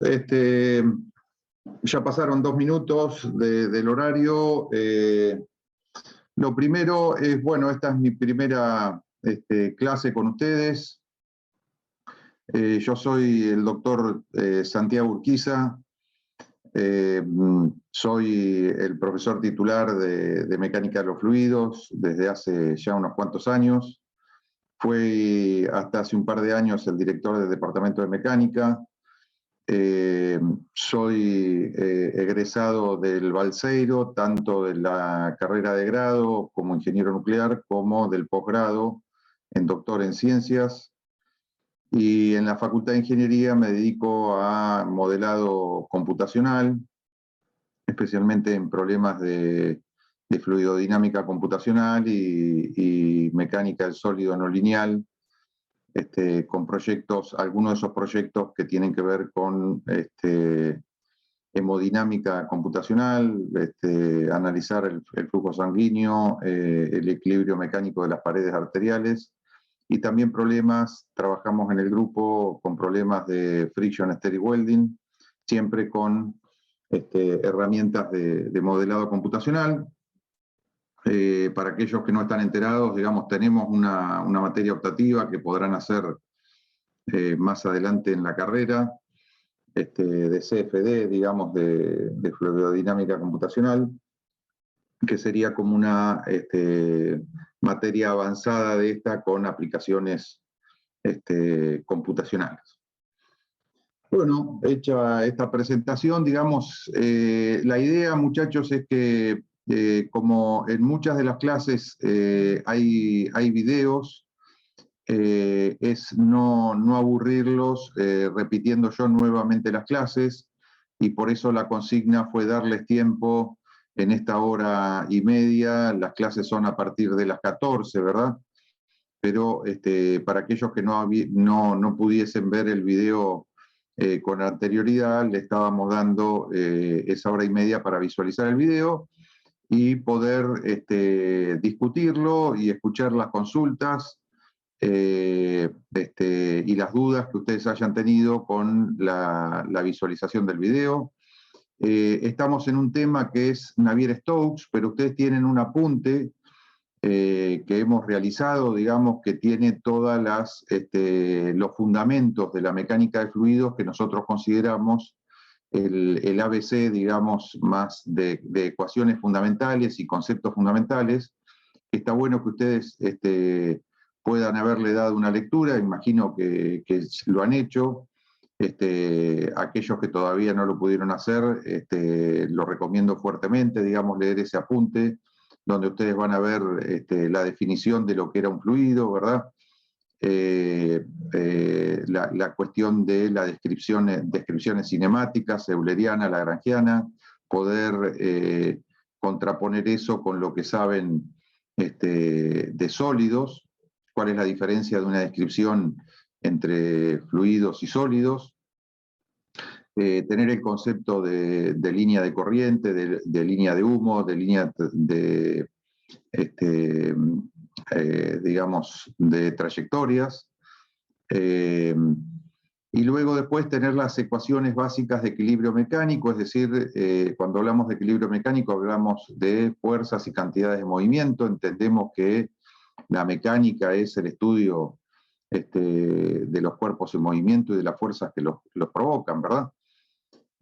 Ya pasaron 2 minutos del horario. Lo primero es, bueno, esta es mi primera clase con ustedes. Yo soy el doctor Santiago Urquiza. Soy el profesor titular de Mecánica de los Fluidos desde hace ya unos cuantos años. Fui hasta hace un par de años el director del Departamento de Mecánica. Soy egresado del Balseiro, tanto de la carrera de grado como ingeniero nuclear, como del posgrado en doctor en ciencias. Y en la Facultad de Ingeniería me dedico a modelado computacional, especialmente en problemas de fluidodinámica computacional y mecánica del sólido no lineal, con proyectos, algunos de esos proyectos que tienen que ver con hemodinámica computacional, analizar el flujo sanguíneo, el equilibrio mecánico de las paredes arteriales, y también trabajamos en el grupo con problemas de friction stirring welding, siempre con herramientas de modelado computacional. Para aquellos que no están enterados, digamos, tenemos una materia optativa que podrán hacer más adelante en la carrera, de CFD, digamos, de fluidodinámica computacional, que sería como una materia avanzada de esta con aplicaciones computacionales. Bueno, hecha esta presentación, digamos, la idea, muchachos, es que como en muchas de las clases hay videos, es no aburrirlos repitiendo yo nuevamente las clases, y por eso la consigna fue darles tiempo en esta hora y media. Las clases son a partir de las 14, ¿verdad? Pero para aquellos que no pudiesen ver el video con anterioridad, le estábamos dando esa hora y media para visualizar el video y poder discutirlo y escuchar las consultas y las dudas que ustedes hayan tenido con la visualización del video. Estamos en un tema que es Navier-Stokes, pero ustedes tienen un apunte que hemos realizado, digamos, que tiene todos los fundamentos de la mecánica de fluidos que nosotros consideramos el ABC, digamos, más de ecuaciones fundamentales y conceptos fundamentales. Está bueno que ustedes puedan haberle dado una lectura, imagino que lo han hecho. Aquellos que todavía no lo pudieron hacer, lo recomiendo fuertemente, digamos, leer ese apunte, donde ustedes van a ver la definición de lo que era un fluido, ¿verdad? La cuestión de las descripciones cinemáticas, euleriana, lagrangiana, poder contraponer eso con lo que saben de sólidos, cuál es la diferencia de una descripción entre fluidos y sólidos, tener el concepto de línea de corriente, de línea de humo, de línea de digamos, de trayectorias, y luego después tener las ecuaciones básicas de equilibrio mecánico, es decir, cuando hablamos de equilibrio mecánico hablamos de fuerzas y cantidades de movimiento. Entendemos que la mecánica es el estudio de los cuerpos en movimiento y de las fuerzas que los provocan, ¿verdad?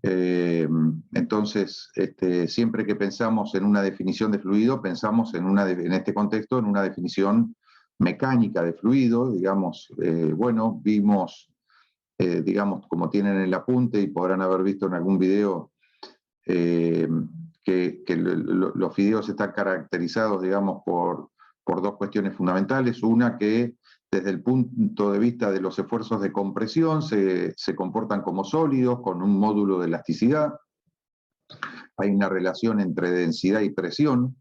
Entonces, siempre que pensamos en una definición de fluido, pensamos en este contexto en una definición mecánica de fluido, digamos. Bueno, vimos, digamos, como tienen el apunte y podrán haber visto en algún video, que los videos están caracterizados, digamos, por dos cuestiones fundamentales. Una, que desde el punto de vista de los esfuerzos de compresión se comportan como sólidos con un módulo de elasticidad. Hay una relación entre densidad y presión.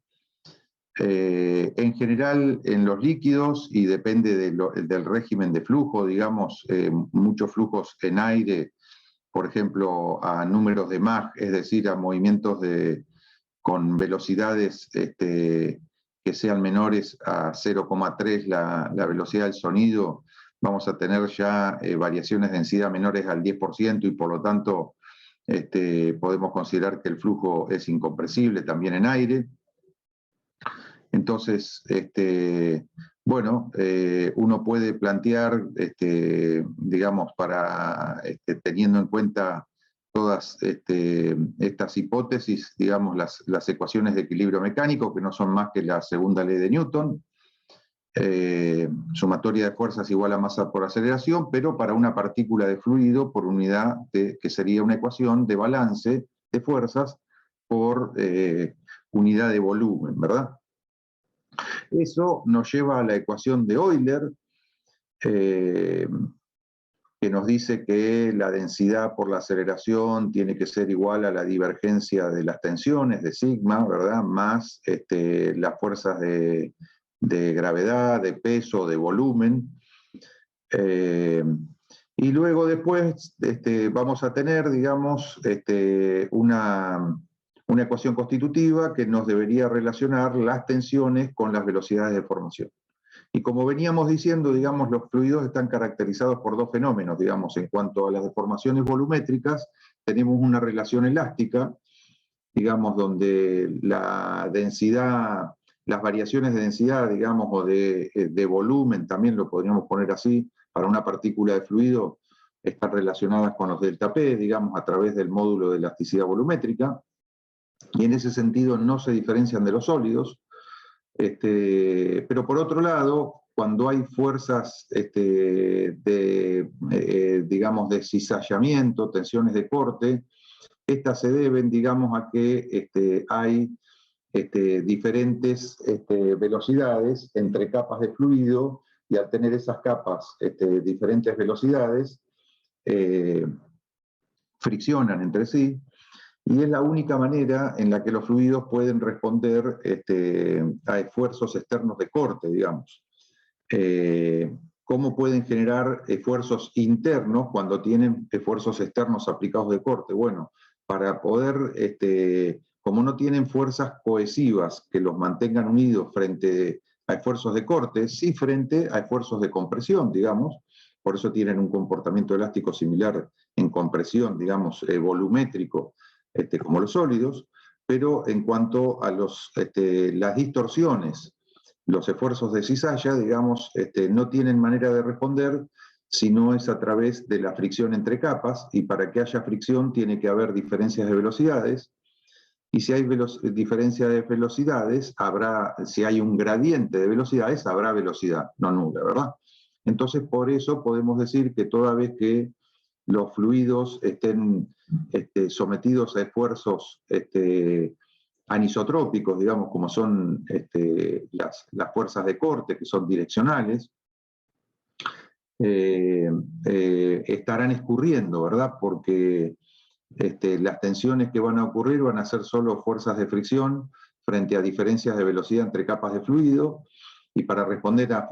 En general, en los líquidos, y depende del régimen de flujo, digamos, muchos flujos en aire, por ejemplo, a números de Mach, es decir, a movimientos con velocidades que sean menores a 0,3 la velocidad del sonido, vamos a tener ya variaciones de densidad menores al 10% y por lo tanto podemos considerar que el flujo es incompresible también en aire. Entonces, bueno, uno puede plantear, digamos, teniendo en cuenta todas estas hipótesis, digamos, las ecuaciones de equilibrio mecánico, que no son más que la segunda ley de Newton, sumatoria de fuerzas igual a masa por aceleración, pero para una partícula de fluido por unidad, que sería una ecuación de balance de fuerzas por unidad de volumen, ¿verdad? Eso nos lleva a la ecuación de Euler, que nos dice que la densidad por la aceleración tiene que ser igual a la divergencia de las tensiones de sigma, ¿verdad? Más las fuerzas de gravedad, de peso, de volumen. Y luego después vamos a tener, digamos, una ecuación constitutiva que nos debería relacionar las tensiones con las velocidades de formación. Y como veníamos diciendo, digamos, los fluidos están caracterizados por dos fenómenos, digamos, en cuanto a las deformaciones volumétricas, tenemos una relación elástica, digamos, donde la densidad, las variaciones de densidad, digamos, o de volumen, también lo podríamos poner así, para una partícula de fluido, están relacionadas con los delta P, digamos, a través del módulo de elasticidad volumétrica, y en ese sentido no se diferencian de los sólidos. Pero por otro lado, cuando hay fuerzas digamos, de cizallamiento, tensiones de corte, estas se deben, digamos, a que hay diferentes velocidades entre capas de fluido, y al tener esas capas diferentes velocidades, friccionan entre sí, y es la única manera en la que los fluidos pueden responder a esfuerzos externos de corte, digamos. ¿Cómo pueden generar esfuerzos internos cuando tienen esfuerzos externos aplicados de corte? Bueno, para poder, como no tienen fuerzas cohesivas que los mantengan unidos frente a esfuerzos de corte, sí frente a esfuerzos de compresión, digamos. Por eso tienen un comportamiento elástico similar en compresión, digamos, volumétrico, como los sólidos, pero en cuanto a las distorsiones, los esfuerzos de cizalla, digamos, no tienen manera de responder si no es a través de la fricción entre capas, y para que haya fricción tiene que haber diferencias de velocidades, y si hay diferencia de velocidades, si hay un gradiente de velocidades, habrá velocidad, no nula, ¿verdad? Entonces, por eso podemos decir que toda vez que los fluidos estén sometidos a esfuerzos anisotrópicos, digamos, como son las fuerzas de corte, que son direccionales, estarán escurriendo, ¿verdad? Porque las tensiones que van a ocurrir van a ser solo fuerzas de fricción frente a diferencias de velocidad entre capas de fluido, y para responder a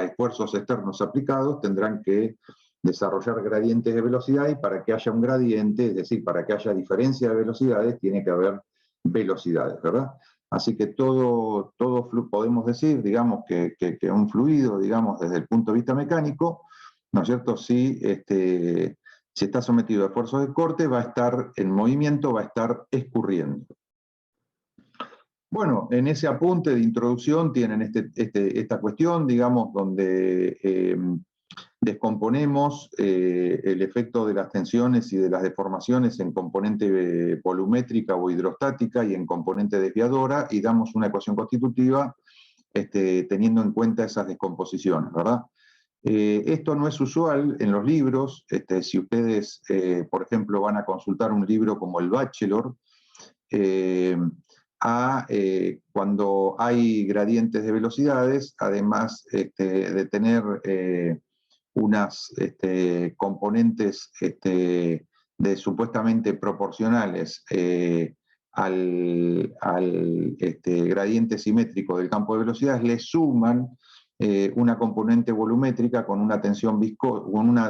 esfuerzos externos aplicados tendrán que desarrollar gradientes de velocidad, y para que haya un gradiente, es decir, para que haya diferencia de velocidades, tiene que haber velocidades, ¿verdad? Así que podemos decir, digamos, que un fluido, digamos, desde el punto de vista mecánico, ¿no es cierto? Si está sometido a esfuerzos de corte, va a estar en movimiento, va a estar escurriendo. Bueno, en ese apunte de introducción tienen esta cuestión, digamos, donde descomponemos el efecto de las tensiones y de las deformaciones en componente volumétrica o hidrostática y en componente desviadora, y damos una ecuación constitutiva teniendo en cuenta esas descomposiciones, ¿verdad? Esto no es usual en los libros. Si ustedes, por ejemplo, van a consultar un libro como el Bachelor, cuando hay gradientes de velocidades, además de tener unas componentes supuestamente proporcionales al gradiente simétrico del campo de velocidades, le suman una componente volumétrica con una tensión con una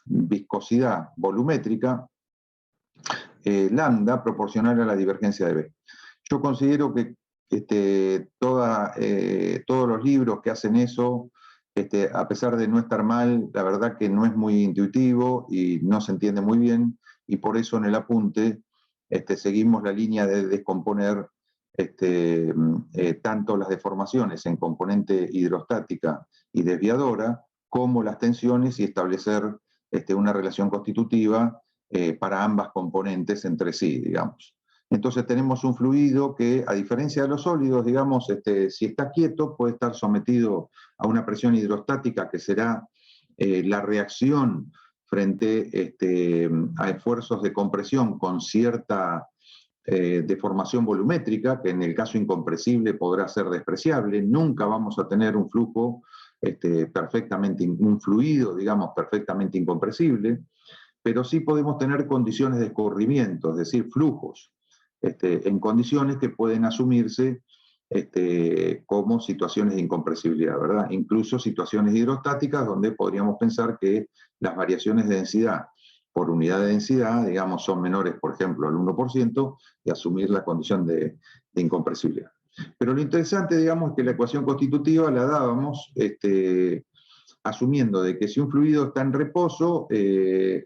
viscosidad volumétrica lambda proporcional a la divergencia de B. Yo considero que todos los libros que hacen eso a pesar de no estar mal, la verdad que no es muy intuitivo y no se entiende muy bien, y por eso en el apunte seguimos la línea de descomponer tanto las deformaciones en componente hidrostática y desviadora, como las tensiones, y establecer una relación constitutiva para ambas componentes entre sí, digamos. Entonces tenemos un fluido que, a diferencia de los sólidos, digamos, si está quieto, puede estar sometido a una presión hidrostática que será la reacción frente a esfuerzos de compresión con cierta deformación volumétrica, que en el caso incompresible podrá ser despreciable. Nunca vamos a tener un flujo un fluido, digamos, perfectamente incompresible, pero sí podemos tener condiciones de escurrimiento, es decir, flujos, en condiciones que pueden asumirse como situaciones de incompresibilidad, ¿verdad? Incluso situaciones hidrostáticas donde podríamos pensar que las variaciones de densidad por unidad de densidad, digamos, son menores, por ejemplo, al 1%, y asumir la condición de incompresibilidad. Pero lo interesante, digamos, es que la ecuación constitutiva la dábamos asumiendo de que si un fluido está en reposo,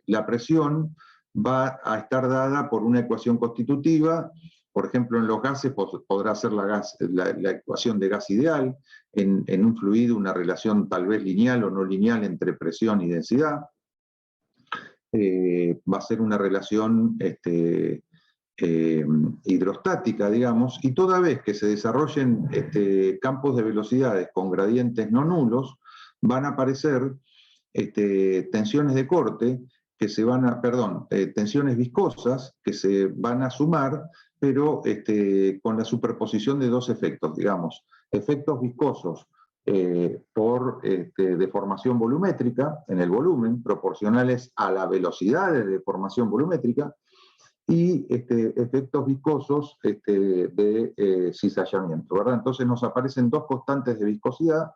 la presión va a estar dada por una ecuación constitutiva. Por ejemplo, en los gases podrá ser la ecuación de gas ideal, en un fluido una relación tal vez lineal o no lineal entre presión y densidad. Va a ser una relación hidrostática, digamos, y toda vez que se desarrollen campos de velocidades con gradientes no nulos, van a aparecer tensiones de corte que se van a, perdón, tensiones viscosas que se van a sumar, pero con la superposición de dos efectos, digamos, efectos viscosos por deformación volumétrica en el volumen, proporcionales a la velocidad de deformación volumétrica, y efectos viscosos de cizallamiento, ¿verdad? Entonces nos aparecen dos constantes de viscosidad,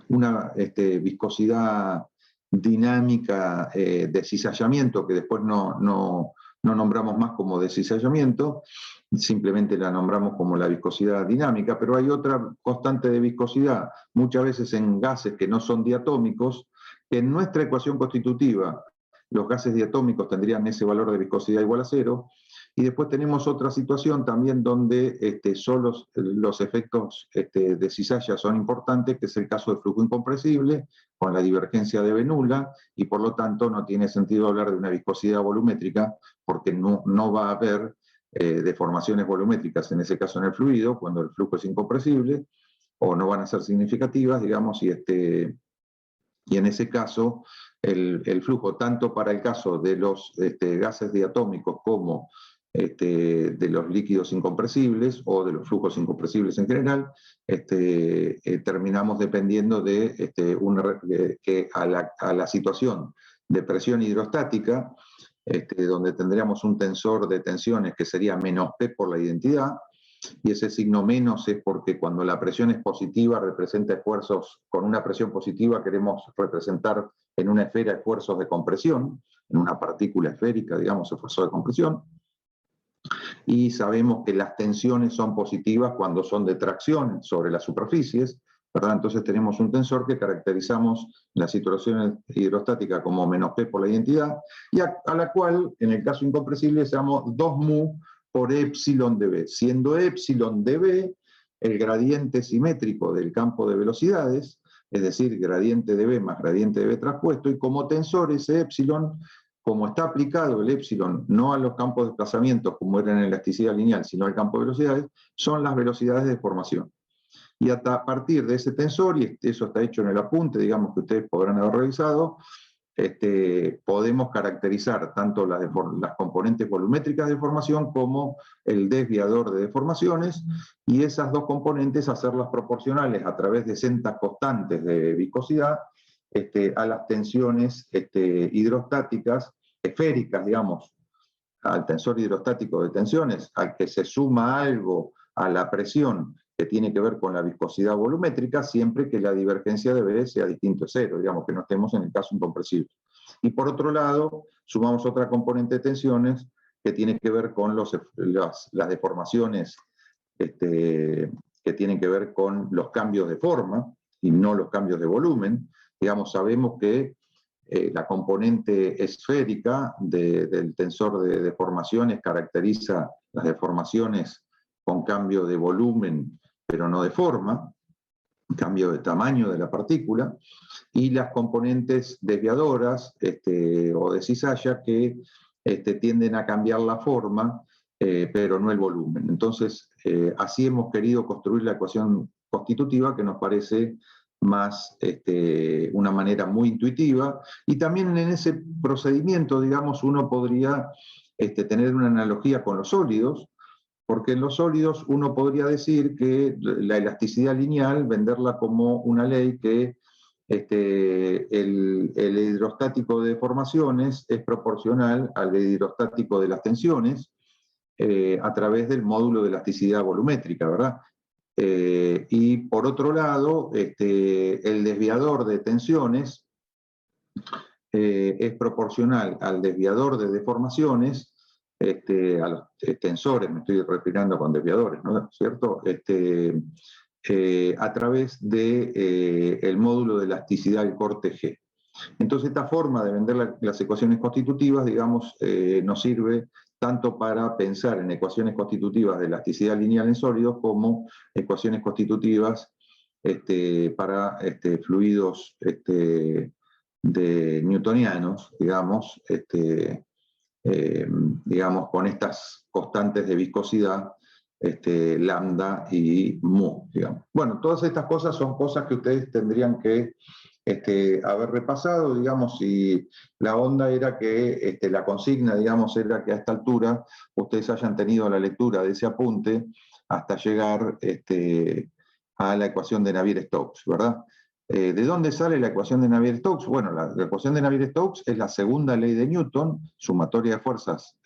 una viscosidad dinámica de cizallamiento, que después no nombramos más como de cizallamiento, simplemente la nombramos como la viscosidad dinámica, pero hay otra constante de viscosidad, muchas veces en gases que no son diatómicos, que en nuestra ecuación constitutiva los gases diatómicos tendrían ese valor de viscosidad igual a 0, y después tenemos otra situación también donde solo los efectos de cizalla son importantes, que es el caso de flujo incompresible, con la divergencia de B nula, y por lo tanto no tiene sentido hablar de una viscosidad volumétrica, porque no va a haber deformaciones volumétricas, en ese caso en el fluido, cuando el flujo es incompresible, o no van a ser significativas, digamos, y en ese caso el flujo, tanto para el caso de los gases diatómicos como de los líquidos incompresibles o de los flujos incompresibles en general, terminamos dependiendo de que a la situación de presión hidrostática, donde tendríamos un tensor de tensiones que sería menos P por la identidad, y ese signo menos es porque cuando la presión es positiva representa esfuerzos, con una presión positiva queremos representar en una esfera esfuerzos de compresión, en una partícula esférica, digamos, esfuerzo de compresión, y sabemos que las tensiones son positivas cuando son de tracción sobre las superficies, ¿verdad? Entonces tenemos un tensor que caracterizamos la situación hidrostática como menos P por la identidad, y a la cual, en el caso incompresible, llamamos 2 mu por epsilon de B, siendo epsilon de B el gradiente simétrico del campo de velocidades, es decir, gradiente de B más gradiente de B traspuesto, y como tensor ese epsilon, como está aplicado el epsilon no a los campos de desplazamiento como eran en elasticidad lineal, sino al campo de velocidades, son las velocidades de deformación. Y a partir de ese tensor, y eso está hecho en el apunte, digamos que ustedes podrán haber revisado, podemos caracterizar tanto las componentes volumétricas de deformación como el desviador de deformaciones, y esas dos componentes hacerlas proporcionales a través de sendas constantes de viscosidad a las tensiones hidrostáticas, esféricas, digamos, al tensor hidrostático de tensiones, al que se suma algo a la presión que tiene que ver con la viscosidad volumétrica, siempre que la divergencia de B sea distinto a 0, digamos, que no estemos en el caso incompresible. Y por otro lado, sumamos otra componente de tensiones que tiene que ver con las deformaciones que tienen que ver con los cambios de forma, y no los cambios de volumen. Digamos, sabemos que la componente esférica del tensor de deformaciones caracteriza las deformaciones con cambio de volumen, pero no de forma, cambio de tamaño de la partícula, y las componentes desviadoras o de cizalla que tienden a cambiar la forma, pero no el volumen. Entonces, así hemos querido construir la ecuación constitutiva, que nos parece más una manera muy intuitiva, y también en ese procedimiento, digamos, uno podría tener una analogía con los sólidos, porque en los sólidos uno podría decir que la elasticidad lineal, venderla como una ley que el hidrostático de deformaciones es proporcional al hidrostático de las tensiones a través del módulo de elasticidad volumétrica, ¿verdad? Y por otro lado, el desviador de tensiones es proporcional al desviador de deformaciones, a los tensores, me estoy refiriendo con desviadores, ¿no es cierto? A través del módulo de elasticidad del corte G. Entonces, esta forma de vender las ecuaciones constitutivas, digamos, nos sirve tanto para pensar en ecuaciones constitutivas de elasticidad lineal en sólidos como ecuaciones constitutivas para fluidos de newtonianos, digamos, con estas constantes de viscosidad, lambda y mu, digamos. Bueno, todas estas cosas son cosas que ustedes tendrían que haber repasado, digamos, y la onda era que la consigna, digamos, era que a esta altura ustedes hayan tenido la lectura de ese apunte hasta llegar a la ecuación de Navier-Stokes, ¿verdad? ¿De dónde sale la ecuación de Navier-Stokes? Bueno, la ecuación de Navier-Stokes es la segunda ley de Newton, sumatoria de fuerzas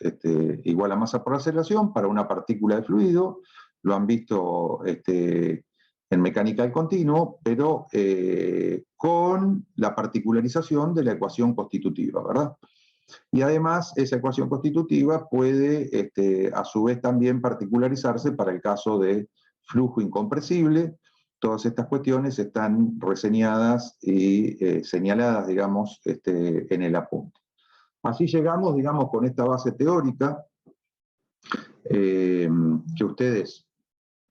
igual a masa por aceleración para una partícula de fluido. Lo han visto en mecánica del continuo, pero con la particularización de la ecuación constitutiva, ¿verdad? Y además, esa ecuación constitutiva puede, a su vez, también particularizarse para el caso de flujo incompresible. Todas estas cuestiones están reseñadas y señaladas, digamos, en el apunte. Así llegamos, digamos, con esta base teórica que ustedes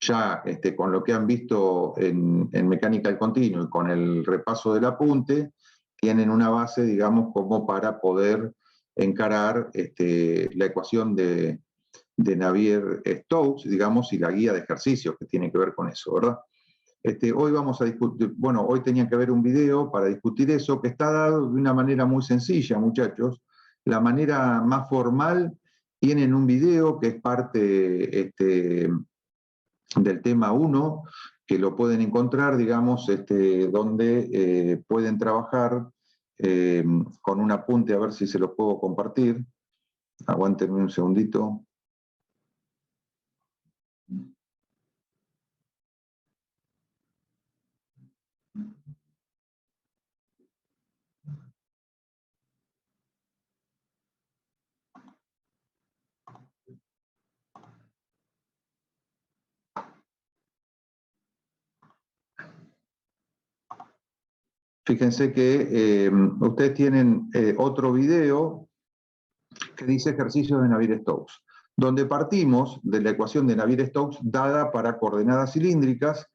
ya con lo que han visto en mecánica del continuo y con el repaso del apunte, tienen una base, digamos, como para poder encarar la ecuación de Navier-Stokes, digamos, y la guía de ejercicios que tiene que ver con eso, ¿verdad? Hoy vamos a discutir, bueno, hoy tenía que ver un video para discutir eso, que está dado de una manera muy sencilla, muchachos. La manera más formal, tienen un video que es parte del tema 1, que lo pueden encontrar, digamos, donde pueden trabajar con un apunte, a ver si se lo puedo compartir. Aguántenme un segundito. Fíjense que ustedes tienen otro video que dice ejercicios de Navier-Stokes, donde partimos de la ecuación de Navier-Stokes dada para coordenadas cilíndricas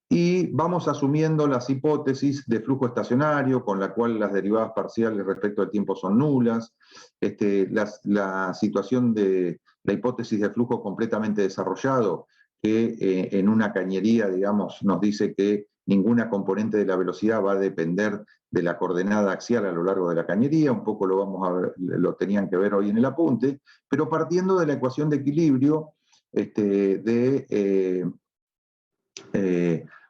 y vamos asumiendo las hipótesis de flujo estacionario, con la cual las derivadas parciales respecto al tiempo son nulas, la situación de la hipótesis de flujo completamente desarrollado, que en una cañería, digamos, nos dice que ninguna componente de la velocidad va a depender de la coordenada axial a lo largo de la cañería, un poco lo vamos a ver, lo tenían que ver hoy en el apunte, pero partiendo de la ecuación de equilibrio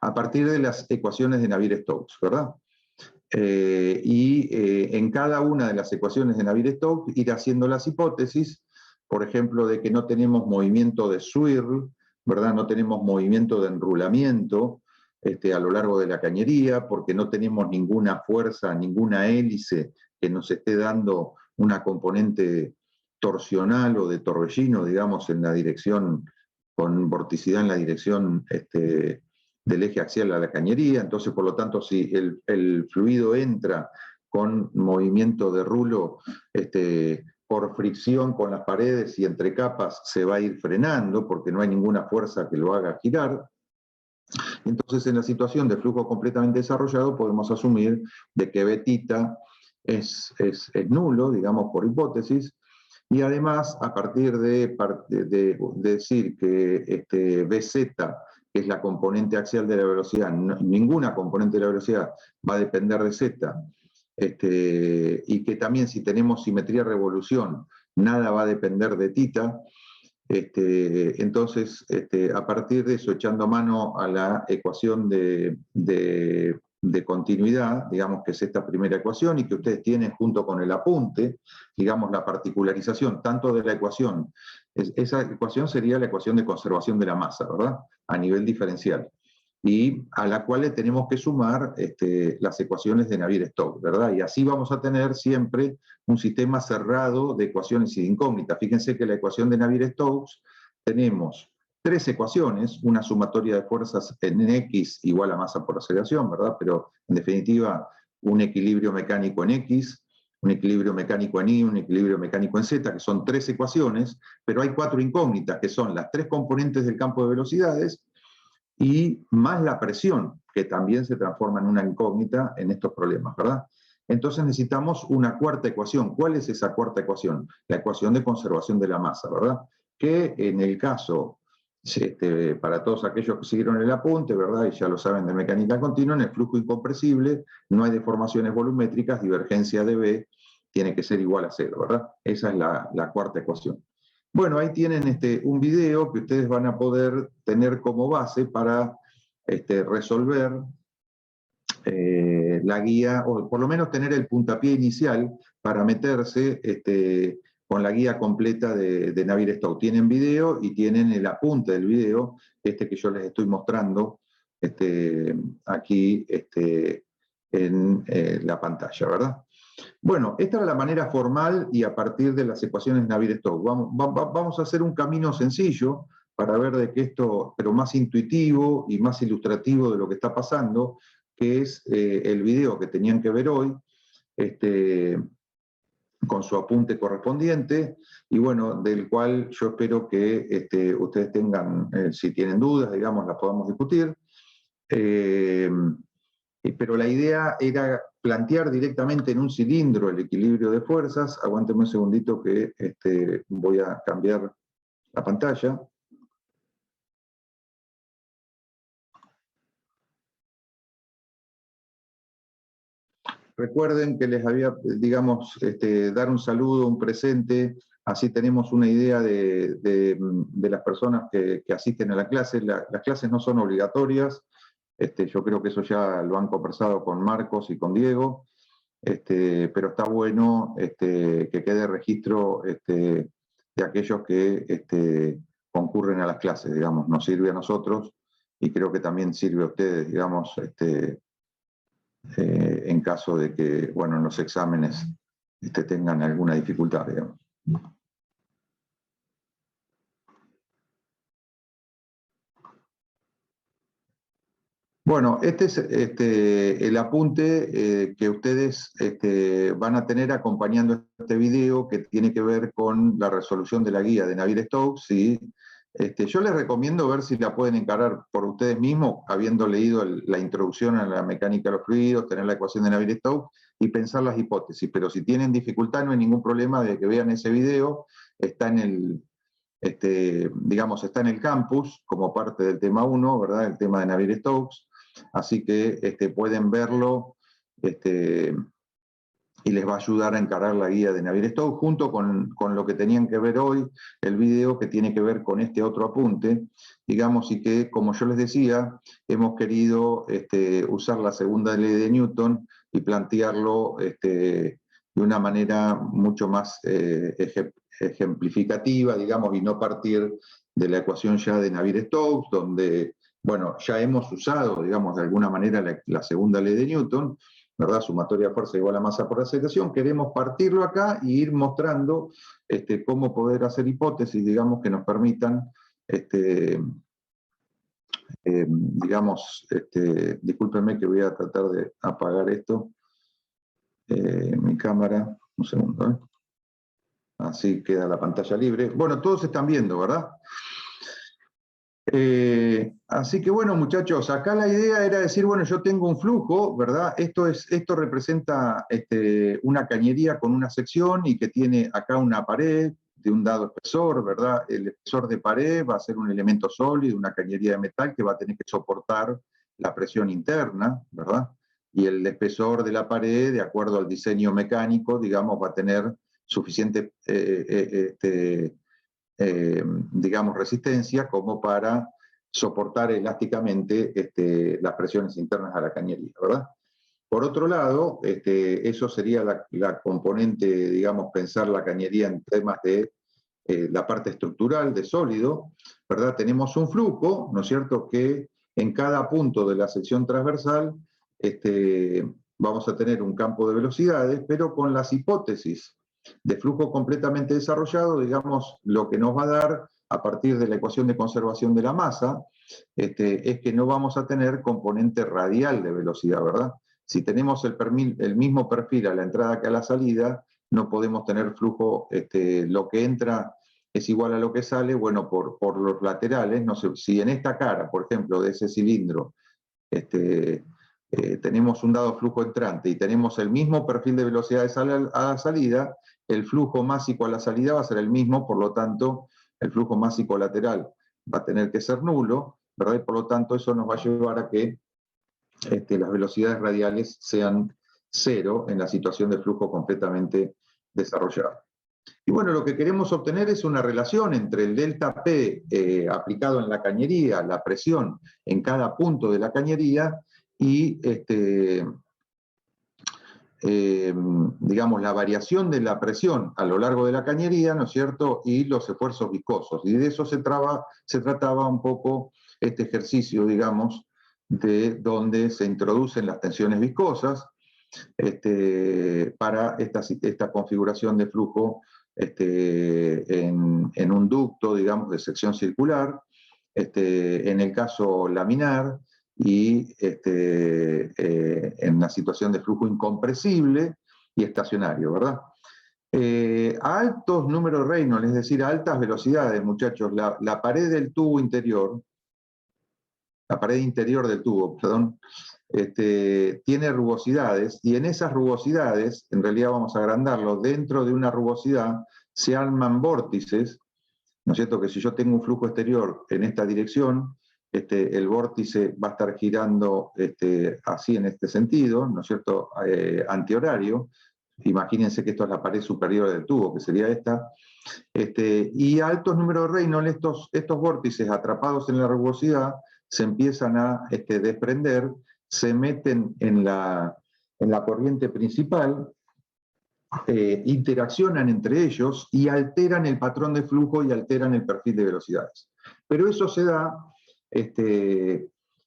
a partir de las ecuaciones de Navier-Stokes, ¿verdad? En cada una de las ecuaciones de Navier-Stokes ir haciendo las hipótesis, por ejemplo, de que no tenemos movimiento de swirl, ¿verdad? No tenemos movimiento de enrulamiento a lo largo de la cañería, porque no tenemos ninguna fuerza, ninguna hélice que nos esté dando una componente torsional o de torbellino, digamos, en la dirección, con vorticidad en la dirección del eje axial a la cañería. Entonces, por lo tanto, si el fluido entra con movimiento de rulo, por fricción con las paredes y entre capas, se va a ir frenando porque no hay ninguna fuerza que lo haga girar. Entonces, en la situación de flujo completamente desarrollado, podemos asumir de que Beta es nulo, digamos, por hipótesis, y además, a partir de decir que Bz, que es la componente axial de la velocidad, ninguna componente de la velocidad va a depender de z, y que también si tenemos simetría revolución, nada va a depender de tita. Entonces, a partir de eso, echando mano a la ecuación de continuidad, digamos que es esta primera ecuación, y que ustedes tienen junto con el apunte, digamos, la particularización tanto de la ecuación, esa ecuación sería la ecuación de conservación de la masa, ¿verdad? A nivel diferencial, y a la cual le tenemos que sumar las ecuaciones de Navier-Stokes, ¿verdad? Y así vamos a tener siempre un sistema cerrado de ecuaciones y de incógnitas. Fíjense que la ecuación de Navier-Stokes tenemos 3 ecuaciones, una sumatoria de fuerzas en X igual a masa por aceleración, ¿verdad? Pero en definitiva, un equilibrio mecánico en X, un equilibrio mecánico en Y, un equilibrio mecánico en Z, que son 3 ecuaciones, pero hay 4 incógnitas, que son las 3 componentes del campo de velocidades, y más la presión, que también se transforma en una incógnita en estos problemas, ¿verdad? Entonces necesitamos una cuarta ecuación. ¿Cuál es esa cuarta ecuación? La ecuación de conservación de la masa, ¿verdad? Que en el caso, para todos aquellos que siguieron el apunte, ¿verdad? Y ya lo saben de mecánica continua, en el flujo incompresible no hay deformaciones volumétricas, divergencia de B tiene que ser igual a 0, ¿verdad? Esa es la cuarta ecuación. Bueno, ahí tienen un video que ustedes van a poder tener como base para resolver la guía, o por lo menos tener el puntapié inicial para meterse con la guía completa de Navier-Stokes. Tienen video y tienen el apunte del video, que yo les estoy mostrando aquí en la pantalla, ¿verdad? Bueno, esta era la manera formal y a partir de las ecuaciones Navier-Stokes. Vamos a hacer un camino sencillo para ver de que esto, pero más intuitivo y más ilustrativo de lo que está pasando, que es el video que tenían que ver hoy, con su apunte correspondiente, y bueno, del cual yo espero que ustedes tengan, si tienen dudas, digamos, las podamos discutir. Pero la idea era plantear directamente en un cilindro el equilibrio de fuerzas. Aguántenme un segundito que voy a cambiar la pantalla. Recuerden que les había, digamos, dar un saludo, un presente, así tenemos una idea de las personas que asisten a la clase. Las clases no son obligatorias, yo creo que eso ya lo han conversado con Marcos y con Diego, pero está bueno que quede registro de aquellos que concurren a las clases, digamos, nos sirve a nosotros y creo que también sirve a ustedes, digamos, en caso de que, bueno, en los exámenes tengan alguna dificultad, digamos. Bueno, este es el apunte que ustedes van a tener acompañando este video, que tiene que ver con la resolución de la guía de Navier-Stokes. ¿Sí? Yo les recomiendo ver si la pueden encarar por ustedes mismos, habiendo leído la introducción a la mecánica de los fluidos, tener la ecuación de Navier-Stokes y pensar las hipótesis. Pero si tienen dificultad, no hay ningún problema de que vean ese video. Está en el, digamos, está en el campus como parte del tema 1, ¿verdad? El tema de Navier-Stokes. Así que pueden verlo y les va a ayudar a encarar la guía de Navier-Stokes junto con lo que tenían que ver hoy, el video que tiene que ver con este otro apunte, digamos, y que, como yo les decía, hemos querido usar la segunda ley de Newton y plantearlo de una manera mucho más ejemplificativa, digamos, y no partir de la ecuación ya de Navier-Stokes, donde, bueno, ya hemos usado, digamos, de alguna manera la segunda ley de Newton, ¿verdad? Sumatoria de fuerza igual a masa por aceleración. Queremos partirlo acá y ir mostrando cómo poder hacer hipótesis, digamos, que nos permitan digamos, discúlpenme que voy a tratar de apagar esto, mi cámara, un segundo, así queda la pantalla libre. Bueno, todos están viendo, ¿verdad? Así que bueno, muchachos, acá la idea era decir, bueno, yo tengo un flujo, ¿verdad? Esto representa una cañería con una sección y que tiene acá una pared de un dado espesor, ¿verdad? El espesor de pared va a ser un elemento sólido, una cañería de metal que va a tener que soportar la presión interna, ¿verdad? Y el espesor de la pared, de acuerdo al diseño mecánico, digamos, va a tener suficiente digamos, resistencia como para soportar elásticamente las presiones internas a la cañería, ¿verdad? Por otro lado, eso sería la componente, digamos, pensar la cañería en temas de la parte estructural de sólido, ¿verdad? Tenemos un flujo, ¿no es cierto?, que en cada punto de la sección transversal vamos a tener un campo de velocidades, pero con las hipótesis de flujo completamente desarrollado, digamos, lo que nos va a dar a partir de la ecuación de conservación de la masa, es que no vamos a tener componente radial de velocidad, ¿verdad? Si tenemos el mismo perfil a la entrada que a la salida, no podemos tener flujo, lo que entra es igual a lo que sale, bueno, por los laterales, no sé, si en esta cara, por ejemplo, de ese cilindro, tenemos un dado flujo entrante y tenemos el mismo perfil de velocidad a la salida, el flujo másico a la salida va a ser el mismo, por lo tanto, el flujo másico lateral va a tener que ser nulo, ¿verdad? Y por lo tanto, eso nos va a llevar a que las velocidades radiales sean cero en la situación de flujo completamente desarrollado. Y bueno, lo que queremos obtener es una relación entre el delta P aplicado en la cañería, la presión en cada punto de la cañería, y digamos, la variación de la presión a lo largo de la cañería, ¿no es cierto?, y los esfuerzos viscosos. Y de eso se trataba un poco este ejercicio, digamos, de donde se introducen las tensiones viscosas para esta configuración de flujo en un ducto, digamos, de sección circular, en el caso laminar, y en la situación de flujo incompresible y estacionario, ¿verdad? A altos números Reynolds, es decir, a altas velocidades, muchachos, la pared del tubo interior, la pared interior del tubo, perdón, tiene rugosidades, y en esas rugosidades, en realidad vamos a agrandarlo, dentro de una rugosidad se arman vórtices, ¿no es cierto?, que si yo tengo un flujo exterior en esta dirección, el vórtice va a estar girando así en este sentido, ¿no es cierto?, antihorario. Imagínense que esto es la pared superior del tubo, que sería esta. Y a altos números de Reynolds, estos vórtices atrapados en la rugosidad se empiezan a desprender, se meten en la corriente principal, interaccionan entre ellos y alteran el patrón de flujo y alteran el perfil de velocidades. Pero eso se da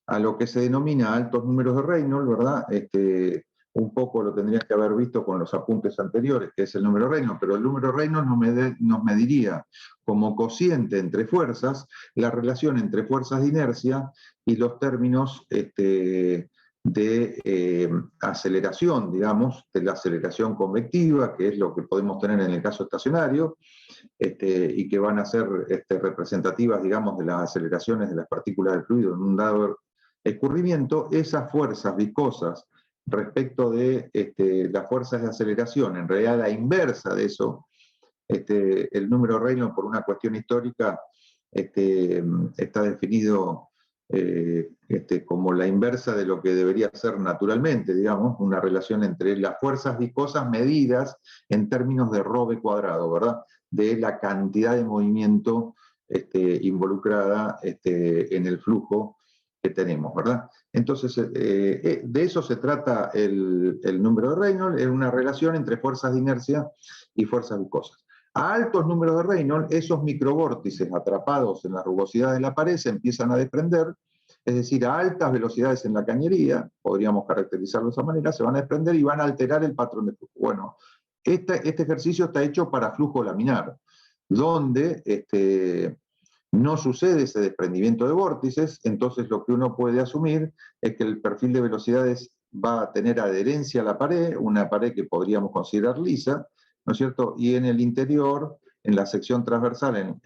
a lo que se denomina altos números de Reynolds, ¿verdad? Un poco lo tendrías que haber visto con los apuntes anteriores, que es el número Reynolds, pero el número Reynolds nos mediría como cociente entre fuerzas la relación entre fuerzas de inercia y los términos de aceleración, digamos, de la aceleración convectiva, que es lo que podemos tener en el caso estacionario, y que van a ser representativas, digamos, de las aceleraciones de las partículas del fluido en un dado escurrimiento. Esas fuerzas viscosas respecto de las fuerzas de aceleración, en realidad la inversa de eso, el número Reynolds, por una cuestión histórica, está definido como la inversa de lo que debería ser naturalmente, digamos, una relación entre las fuerzas viscosas medidas en términos de ρ cuadrado, ¿verdad?, de la cantidad de movimiento involucrada en el flujo que tenemos, ¿verdad? Entonces, de eso se trata el número de Reynolds, es una relación entre fuerzas de inercia y fuerzas viscosas. A altos números de Reynolds, esos microvórtices atrapados en la rugosidad de la pared se empiezan a desprender, es decir, a altas velocidades en la cañería, podríamos caracterizarlo de esa manera, se van a desprender y van a alterar el patrón de flujo. Bueno, este ejercicio está hecho para flujo laminar, donde no sucede ese desprendimiento de vórtices, entonces lo que uno puede asumir es que el perfil de velocidades va a tener adherencia a la pared, una pared que podríamos considerar lisa, ¿no es cierto? Y en el interior, en la sección transversal,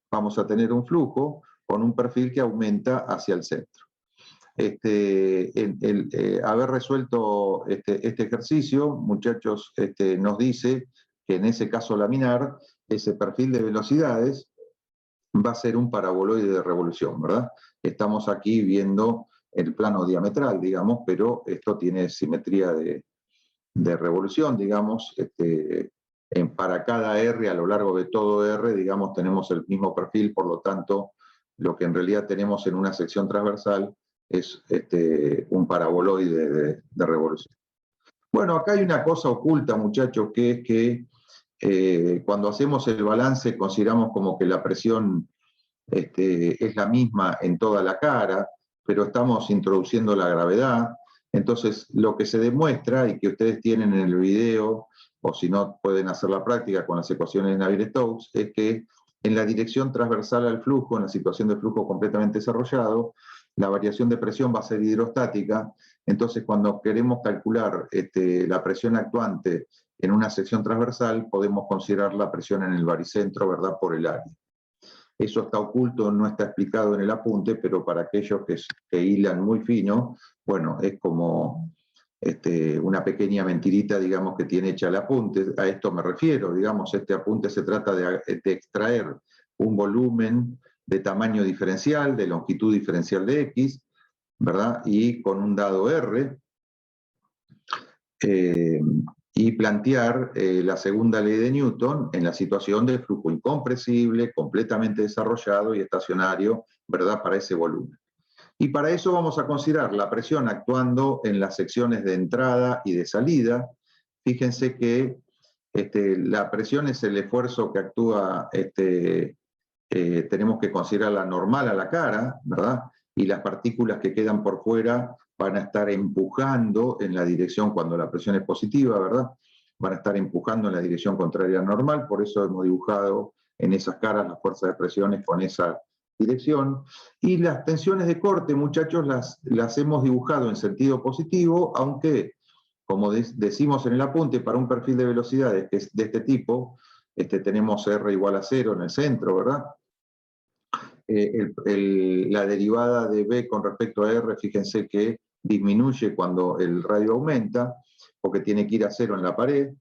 vamos a tener un flujo con un perfil que aumenta hacia el centro. Haber resuelto este ejercicio, muchachos, nos dice que en ese caso laminar, ese perfil de velocidades va a ser un paraboloide de revolución, ¿verdad? Estamos aquí viendo el plano diametral, digamos, pero esto tiene simetría de revolución, digamos, para cada R a lo largo de todo R, digamos, tenemos el mismo perfil, por lo tanto, lo que en realidad tenemos en una sección transversal es un paraboloide de revolución. Bueno, acá hay una cosa oculta, muchachos, que es que cuando hacemos el balance consideramos como que la presión es la misma en toda la cara, pero estamos introduciendo la gravedad. Entonces, lo que se demuestra, y que ustedes tienen en el video, o si no pueden hacer la práctica con las ecuaciones de Navier-Stokes, es que en la dirección transversal al flujo, en la situación de flujo completamente desarrollado, la variación de presión va a ser hidrostática. Entonces, cuando queremos calcular la presión actuante en una sección transversal, podemos considerar la presión en el baricentro, ¿verdad?, por el área. Eso está oculto, no está explicado en el apunte, pero para aquellos que hilan muy fino, bueno, es como una pequeña mentirita, digamos, que tiene hecha el apunte. A esto me refiero, digamos, este apunte se trata de extraer un volumen de tamaño diferencial, de longitud diferencial de X, ¿verdad? Y con un dado R, y plantear la segunda ley de Newton en la situación de flujo incompresible, completamente desarrollado y estacionario, ¿verdad?, para ese volumen. Y para eso vamos a considerar la presión actuando en las secciones de entrada y de salida. Fíjense que la presión es el esfuerzo que actúa, tenemos que considerar la normal a la cara, ¿verdad? Y las partículas que quedan por fuera van a estar empujando en la dirección, cuando la presión es positiva, ¿verdad? Van a estar empujando en la dirección contraria al normal, por eso hemos dibujado en esas caras las fuerzas de presiones con esa dirección. Y las tensiones de corte, muchachos, las hemos dibujado en sentido positivo, aunque, como decimos en el apunte, para un perfil de velocidades que es de este tipo, tenemos R igual a 0 en el centro, ¿verdad? La derivada de B con respecto a R, fíjense que disminuye cuando el radio aumenta, porque tiene que ir a 0 en la pared,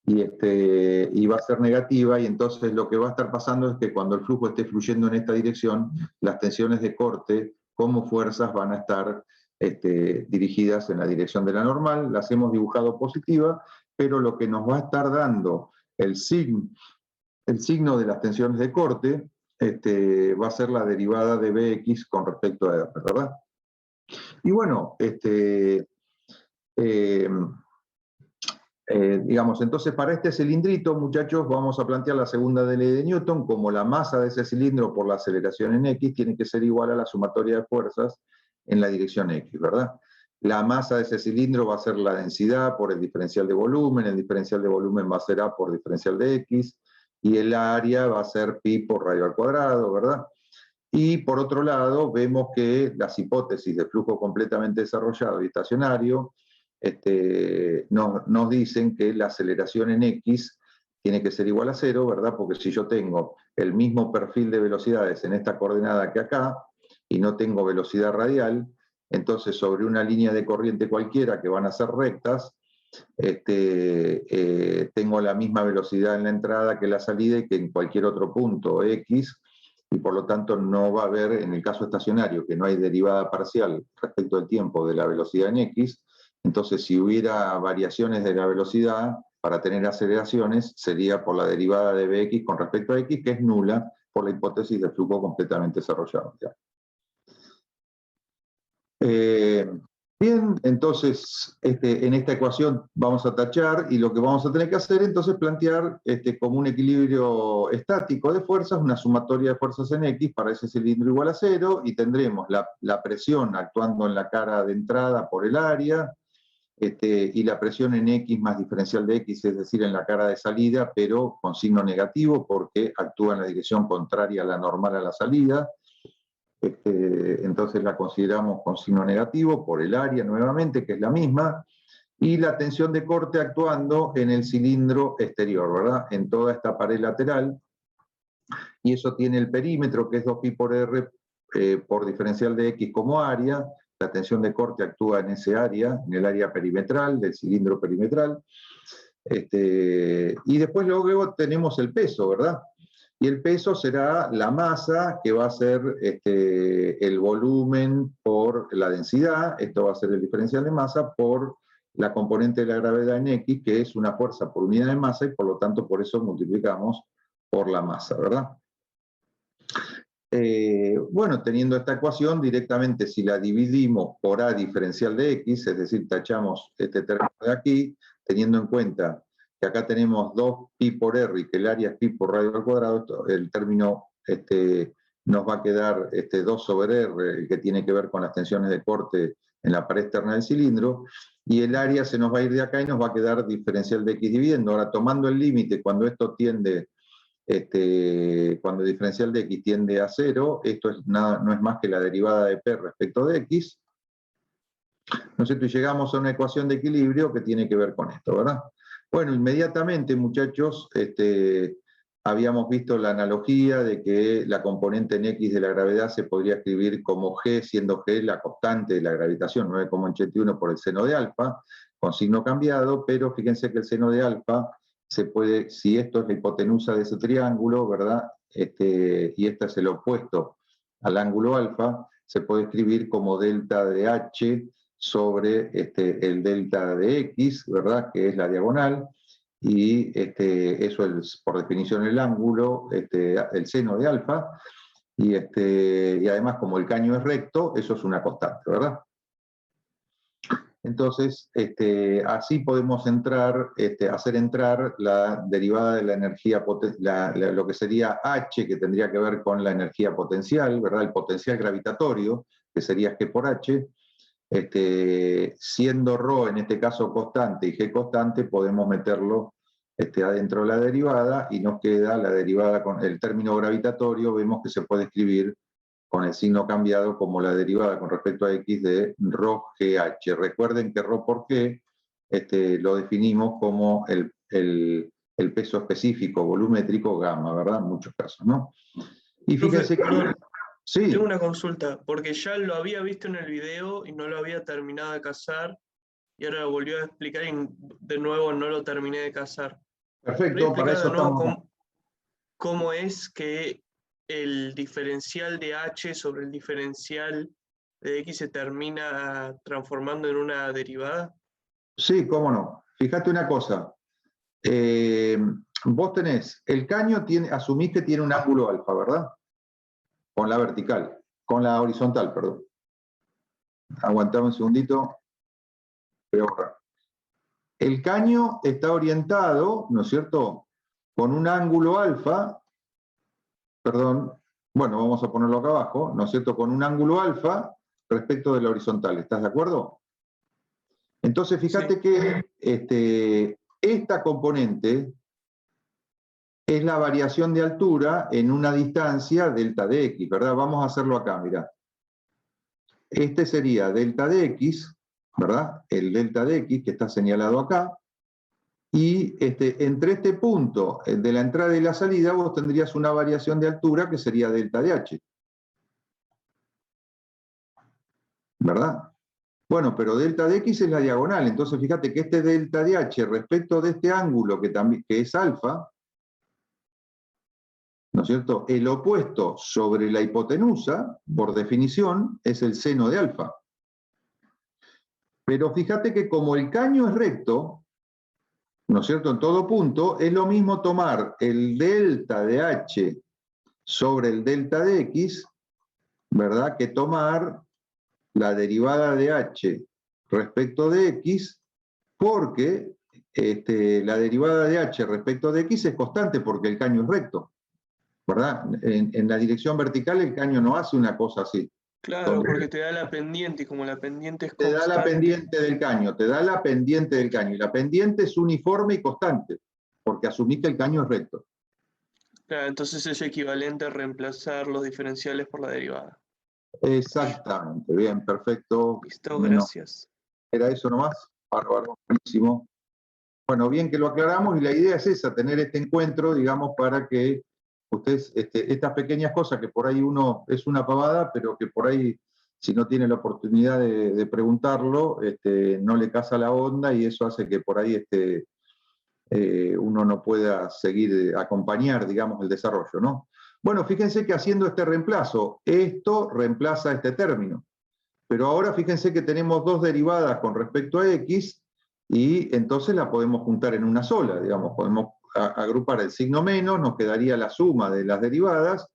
y va a ser negativa, y entonces lo que va a estar pasando es que cuando el flujo esté fluyendo en esta dirección, las tensiones de corte como fuerzas van a estar dirigidas en la dirección de la normal. Las hemos dibujado positiva, pero lo que nos va a estar dando el signo de las tensiones de corte va a ser la derivada de Bx con respecto a R, ¿verdad? Y bueno, digamos, entonces para este cilindrito, muchachos, vamos a plantear la segunda ley de Newton, como la masa de ese cilindro por la aceleración en X tiene que ser igual a la sumatoria de fuerzas en la dirección X, ¿verdad? La masa de ese cilindro va a ser la densidad por el diferencial de volumen, el diferencial de volumen va a ser A por diferencial de X, y el área va a ser pi por radio al cuadrado, ¿verdad? Y por otro lado, vemos que las hipótesis de flujo completamente desarrollado y estacionario nos dicen que la aceleración en X tiene que ser igual a 0, ¿verdad? Porque si yo tengo el mismo perfil de velocidades en esta coordenada que acá, y no tengo velocidad radial, entonces sobre una línea de corriente cualquiera que van a ser rectas, tengo la misma velocidad en la entrada que en la salida y que en cualquier otro punto X, y por lo tanto no va a haber, en el caso estacionario, que no hay derivada parcial respecto al tiempo de la velocidad en X. Entonces, si hubiera variaciones de la velocidad para tener aceleraciones, sería por la derivada de Bx con respecto a X, que es nula por la hipótesis de flujo completamente desarrollado. Bien, entonces en esta ecuación vamos a tachar, y lo que vamos a tener que hacer entonces plantear como un equilibrio estático de fuerzas, una sumatoria de fuerzas en X para ese cilindro igual a 0, y tendremos la presión actuando en la cara de entrada por el área, y la presión en X más diferencial de X, es decir, en la cara de salida, pero con signo negativo porque actúa en la dirección contraria a la normal a la salida. Entonces la consideramos con signo negativo por el área nuevamente, que es la misma, y la tensión de corte actuando en el cilindro exterior, ¿verdad? En toda esta pared lateral, y eso tiene el perímetro, que es 2pi por R por diferencial de X como área. La tensión de corte actúa en ese área, en el área perimetral, del cilindro perimetral. Y después luego tenemos el peso, ¿verdad? Y el peso será la masa, que va a ser el volumen por la densidad. Esto va a ser el diferencial de masa por la componente de la gravedad en X, que es una fuerza por unidad de masa, y por lo tanto por eso multiplicamos por la masa, ¿verdad? Bueno, teniendo esta ecuación, directamente si la dividimos por A diferencial de X, es decir, tachamos este término de aquí, teniendo en cuenta que acá tenemos 2pi por R y que el área es pi por radio al cuadrado, el término nos va a quedar 2 sobre R, que tiene que ver con las tensiones de corte en la pared externa del cilindro, y el área se nos va a ir de acá y nos va a quedar diferencial de X dividiendo. Ahora, tomando el límite, cuando esto tiende... cuando el diferencial de X tiende a 0, esto no es más que la derivada de P respecto de X, ¿no es cierto? Y llegamos a una ecuación de equilibrio que tiene que ver con esto, ¿verdad? Bueno, inmediatamente, muchachos, habíamos visto la analogía de que la componente en X de la gravedad se podría escribir como G, siendo G la constante de la gravitación, 9,81 por el seno de alfa, con signo cambiado, pero fíjense que el seno de alfa se puede, si esto es la hipotenusa de ese triángulo, ¿verdad? Y este es el opuesto al ángulo alfa, se puede escribir como delta de H sobre el delta de X, ¿verdad? Que es la diagonal, y eso es por definición el ángulo, el seno de alfa, y además como el caño es recto, eso es una constante, ¿verdad? Entonces, así podemos hacer entrar la derivada de la energía, lo que sería H, que tendría que ver con la energía potencial, ¿verdad? El potencial gravitatorio, que sería G por H. Siendo ρ en este caso constante y G constante, podemos meterlo adentro de la derivada y nos queda la derivada con el término gravitatorio. Vemos que se puede escribir con el signo cambiado como la derivada con respecto a X de ρGH. Recuerden que ρ por G lo definimos como el peso específico volumétrico gamma, ¿verdad? En muchos casos, ¿no? Y fíjense que... Sí. Tengo una consulta, porque ya lo había visto en el video y no lo había terminado de cazar, y ahora lo volvió a explicar y de nuevo no lo terminé de cazar. Perfecto, para eso de nuevo estamos... cómo es que el diferencial de H sobre el diferencial de X se termina transformando en una derivada? Sí, cómo no. Fíjate una cosa. Vos tenés, el caño asumís que tiene un ángulo alfa, ¿verdad? Con la vertical, con la horizontal, perdón. Aguantame un segundito. El caño está orientado, ¿no es cierto?, con un ángulo alfa, perdón, bueno, vamos a ponerlo acá abajo, ¿no es cierto?, con un ángulo alfa respecto de la horizontal. ¿Estás de acuerdo? Entonces, fíjate que esta componente es la variación de altura en una distancia delta de X, ¿verdad? Vamos a hacerlo acá, mirá. Este sería delta de X, ¿verdad? El delta de X que está señalado acá. Y entre este punto de la entrada y la salida vos tendrías una variación de altura que sería delta de H. ¿Verdad? Bueno, pero delta de X es la diagonal, entonces fíjate que este delta de H respecto de este ángulo que es alfa, ¿no es cierto? El opuesto sobre la hipotenusa, por definición, es el seno de alfa. Pero fíjate que como el caño es recto, ¿no es cierto?, en todo punto, es lo mismo tomar el delta de H sobre el delta de X, ¿verdad?, que tomar la derivada de H respecto de X, porque la derivada de H respecto de X es constante porque el caño es recto, ¿verdad? En la dirección vertical el caño no hace una cosa así. Claro, donde porque te da la pendiente y como la pendiente es te da la constante. pendiente del caño, te da la pendiente del caño. Y la pendiente es uniforme y constante, porque asumís que el caño es recto. Claro, entonces es equivalente a reemplazar los diferenciales por la derivada. Exactamente, bien, perfecto. Listo, Menos, gracias. era eso nomás. Bárbaro, buenísimo. Bueno, bien que lo aclaramos y la idea es esa, tener este encuentro, digamos, para que ustedes, estas pequeñas cosas que por ahí uno es una pavada, pero que por ahí, si no tiene la oportunidad de preguntarlo, no le casa la onda y eso hace que por ahí uno no pueda seguir, acompañar, digamos, el desarrollo, ¿no? Bueno, fíjense que haciendo este reemplazo, esto reemplaza este término. Pero ahora fíjense que tenemos dos derivadas con respecto a x y entonces la podemos juntar en una sola, digamos, podemos agrupar el signo menos, nos quedaría la suma de las derivadas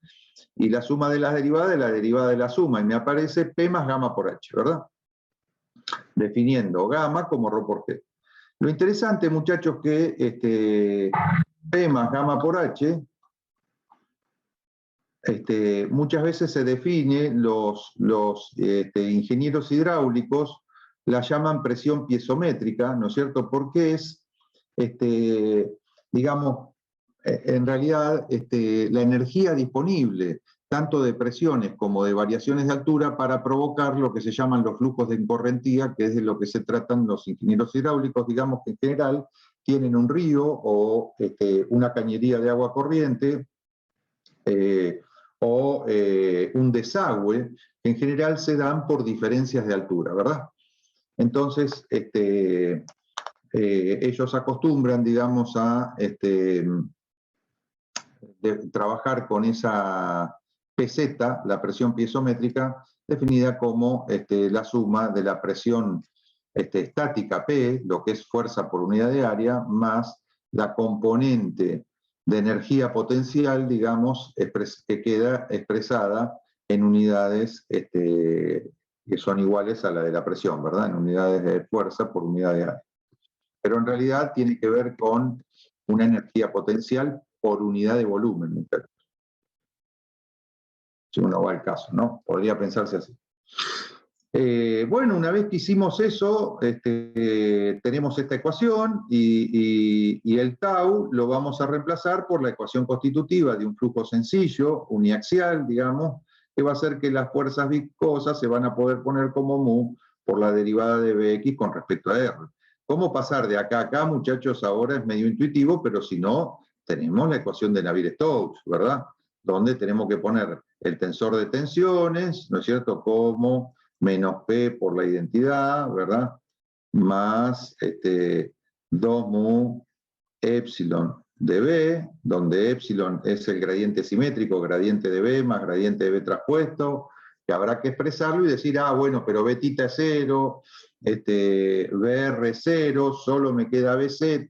y la suma de las derivadas es la derivada de la suma y me aparece P más gamma por H, ¿verdad? Definiendo gamma como ρ por G. Lo interesante, muchachos, que P más gamma por H muchas veces se define, los ingenieros hidráulicos la llaman presión piezométrica, ¿no es cierto? Porque es, digamos, en realidad la energía disponible, tanto de presiones como de variaciones de altura, para provocar lo que se llaman los flujos de correntía, que es de lo que se tratan los ingenieros hidráulicos, digamos que en general tienen un río o una cañería de agua corriente, o un desagüe, que en general se dan por diferencias de altura, ¿verdad? Entonces, ellos acostumbran, digamos, a trabajar con esa peseta, la presión piezométrica, definida como la suma de la presión estática P, lo que es fuerza por unidad de área, más la componente de energía potencial, digamos, que queda expresada en unidades que son iguales a la de la presión, ¿verdad? En unidades de fuerza por unidad de área. Pero en realidad tiene que ver con una energía potencial por unidad de volumen. Si uno va al caso, ¿no? Podría pensarse así. Bueno, una vez que hicimos eso, tenemos esta ecuación y el tau lo vamos a reemplazar por la ecuación constitutiva de un flujo sencillo, uniaxial, digamos, que va a hacer que las fuerzas viscosas se van a poder poner como mu por la derivada de Bx con respecto a R. ¿Cómo pasar de acá a acá, muchachos? Ahora es medio intuitivo, pero si no, tenemos la ecuación de Navier-Stokes, ¿verdad? Donde tenemos que poner el tensor de tensiones, ¿no es cierto?, como menos P por la identidad, ¿verdad? Más 2 mu epsilon de B, donde epsilon es el gradiente simétrico, gradiente de B más gradiente de B traspuesto, que habrá que expresarlo y decir, ah, bueno, pero betita es 0, BR es 0, solo me queda BZ,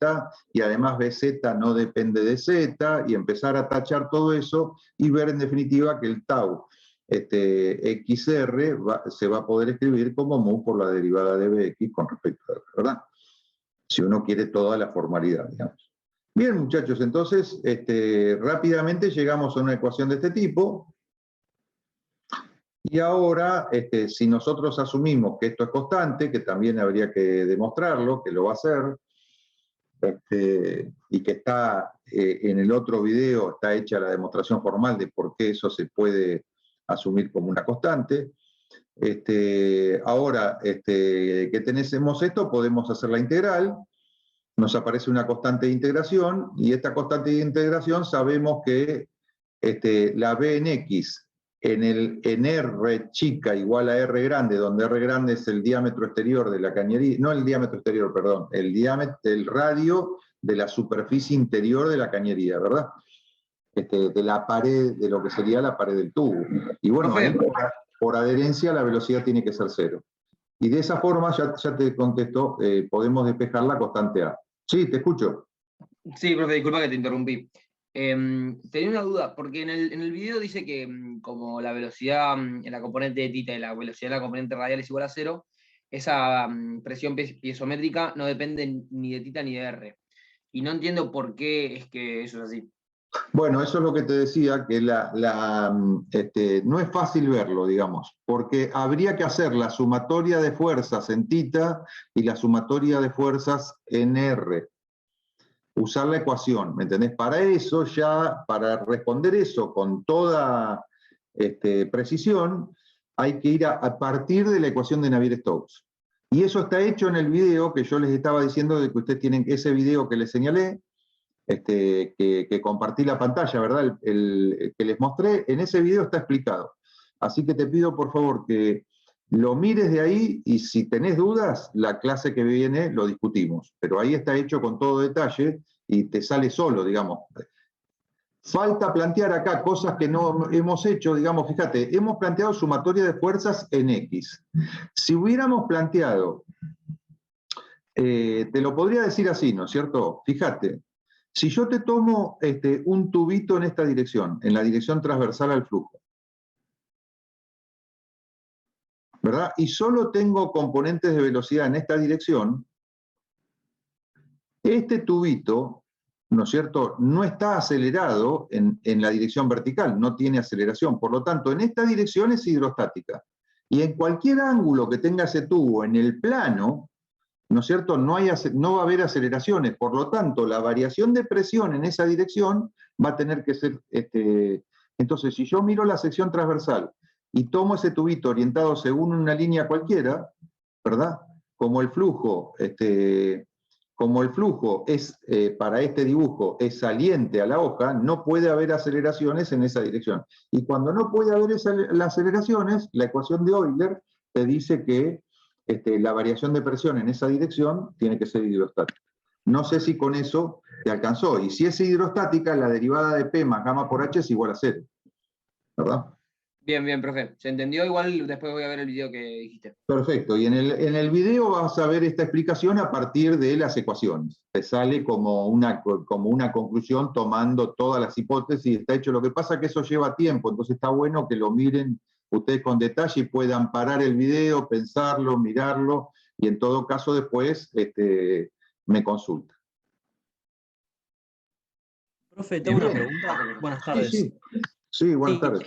y además BZ no depende de Z, y empezar a tachar todo eso y ver en definitiva que el tau XR se va a poder escribir como mu por la derivada de Bx con respecto a R, ¿verdad? Si uno quiere toda la formalidad, digamos. Bien, muchachos, entonces rápidamente llegamos a una ecuación de este tipo. Y ahora, si nosotros asumimos que esto es constante, que también habría que demostrarlo, que lo va a hacer, y que está en el otro video, está hecha la demostración formal de por qué eso se puede asumir como una constante. Ahora que tenemos esto, podemos hacer la integral, nos aparece una constante de integración, y esta constante de integración sabemos que la B en X en R chica igual a R grande, donde R grande es el diámetro exterior de la cañería, no el diámetro exterior, perdón, el radio de la superficie interior de la cañería, ¿verdad? De la pared, de lo que sería la pared del tubo. Y bueno, ahí por adherencia la velocidad tiene que ser 0. Y de esa forma, ya te contesto, podemos despejar la constante A. Sí, te escucho. Sí, profe, disculpa que te interrumpí. Tenía una duda, porque en el video dice que como la velocidad en la componente de tita y la velocidad en la componente radial es igual a 0, esa presión piezométrica no depende ni de tita ni de R. Y no entiendo por qué es que eso es así. Bueno, eso es lo que te decía, que no es fácil verlo, digamos, porque habría que hacer la sumatoria de fuerzas en θ y la sumatoria de fuerzas en R. Usar la ecuación, ¿me entendés? Para eso ya, para responder eso con toda precisión, hay que ir a partir de la ecuación de Navier-Stokes. Y eso está hecho en el video que yo les estaba diciendo de que ustedes tienen ese video que les señalé, que compartí la pantalla, ¿verdad? El que les mostré, en ese video está explicado. Así que te pido por favor que lo mires de ahí y si tenés dudas, la clase que viene lo discutimos. Pero ahí está hecho con todo detalle y te sale solo, digamos. Falta plantear acá cosas que no hemos hecho, digamos, fíjate, hemos planteado sumatoria de fuerzas en X. Si hubiéramos planteado, te lo podría decir así, ¿no es cierto? Fíjate, si yo te tomo un tubito en esta dirección, en la dirección transversal al flujo, ¿verdad? Y solo tengo componentes de velocidad en esta dirección, este tubito, ¿no es cierto?, no está acelerado en la dirección vertical, no tiene aceleración. Por lo tanto, en esta dirección es hidrostática. Y en cualquier ángulo que tenga ese tubo en el plano, ¿no es cierto?, no va a haber aceleraciones. Por lo tanto, la variación de presión en esa dirección va a tener que ser... Entonces, si yo miro la sección transversal y tomo ese tubito orientado según una línea cualquiera, ¿verdad?, como el flujo es, para este dibujo, es saliente a la hoja, no puede haber aceleraciones en esa dirección. Y cuando no puede haber las aceleraciones, la ecuación de Euler te dice que la variación de presión en esa dirección tiene que ser hidrostática. No sé si con eso te alcanzó. Y si es hidrostática, la derivada de P más gamma por H es igual a 0. ¿Verdad? Bien, bien, profe. ¿Se entendió? Igual después voy a ver el video que dijiste. Perfecto. Y en el video vas a ver esta explicación a partir de las ecuaciones. Te sale como una conclusión tomando todas las hipótesis. Está hecho. Lo que pasa es que eso lleva tiempo, entonces está bueno que lo miren ustedes con detalle y puedan parar el video, pensarlo, mirarlo, y en todo caso después me consultan. Profe, tengo una pregunta. Buenas tardes. Sí, buenas tardes.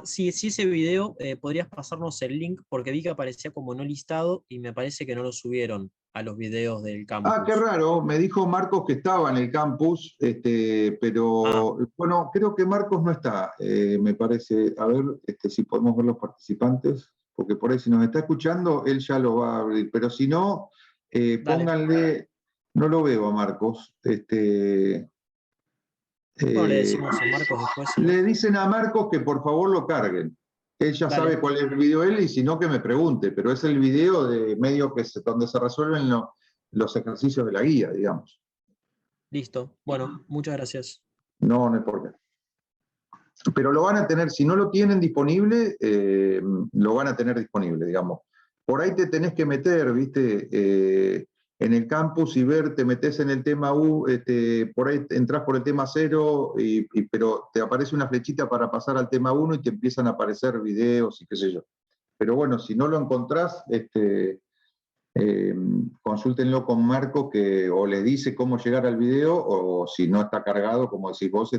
Si ese video, podrías pasarnos el link, porque vi que aparecía como no listado y me parece que no lo subieron a los videos del campus. Ah, qué raro. Me dijo Marcos que estaba en el campus, pero bueno, creo que Marcos no está, me parece. A ver si podemos ver los participantes, porque por ahí si nos está escuchando, él ya lo va a abrir. Pero si no, pónganle, no lo veo a Marcos. Bueno, le decimos a Marcos después. Le dicen a Marcos que por favor lo carguen. Él ya sabe cuál es el video él, y si no que me pregunte, pero es el video de medio que donde se resuelven los ejercicios de la guía, digamos. Listo. Bueno, muchas gracias. No hay por qué. Pero lo van a tener, si no lo tienen disponible, lo van a tener disponible, digamos. Por ahí te tenés que meter, ¿viste? En el campus y ver, te metes en el tema U, por ahí entras por el tema 0, pero te aparece una flechita para pasar al tema 1 y te empiezan a aparecer videos y qué sé yo. Pero bueno, si no lo encontrás, consúltenlo con Marco, o le dice cómo llegar al video, o si no está cargado, como decís vos,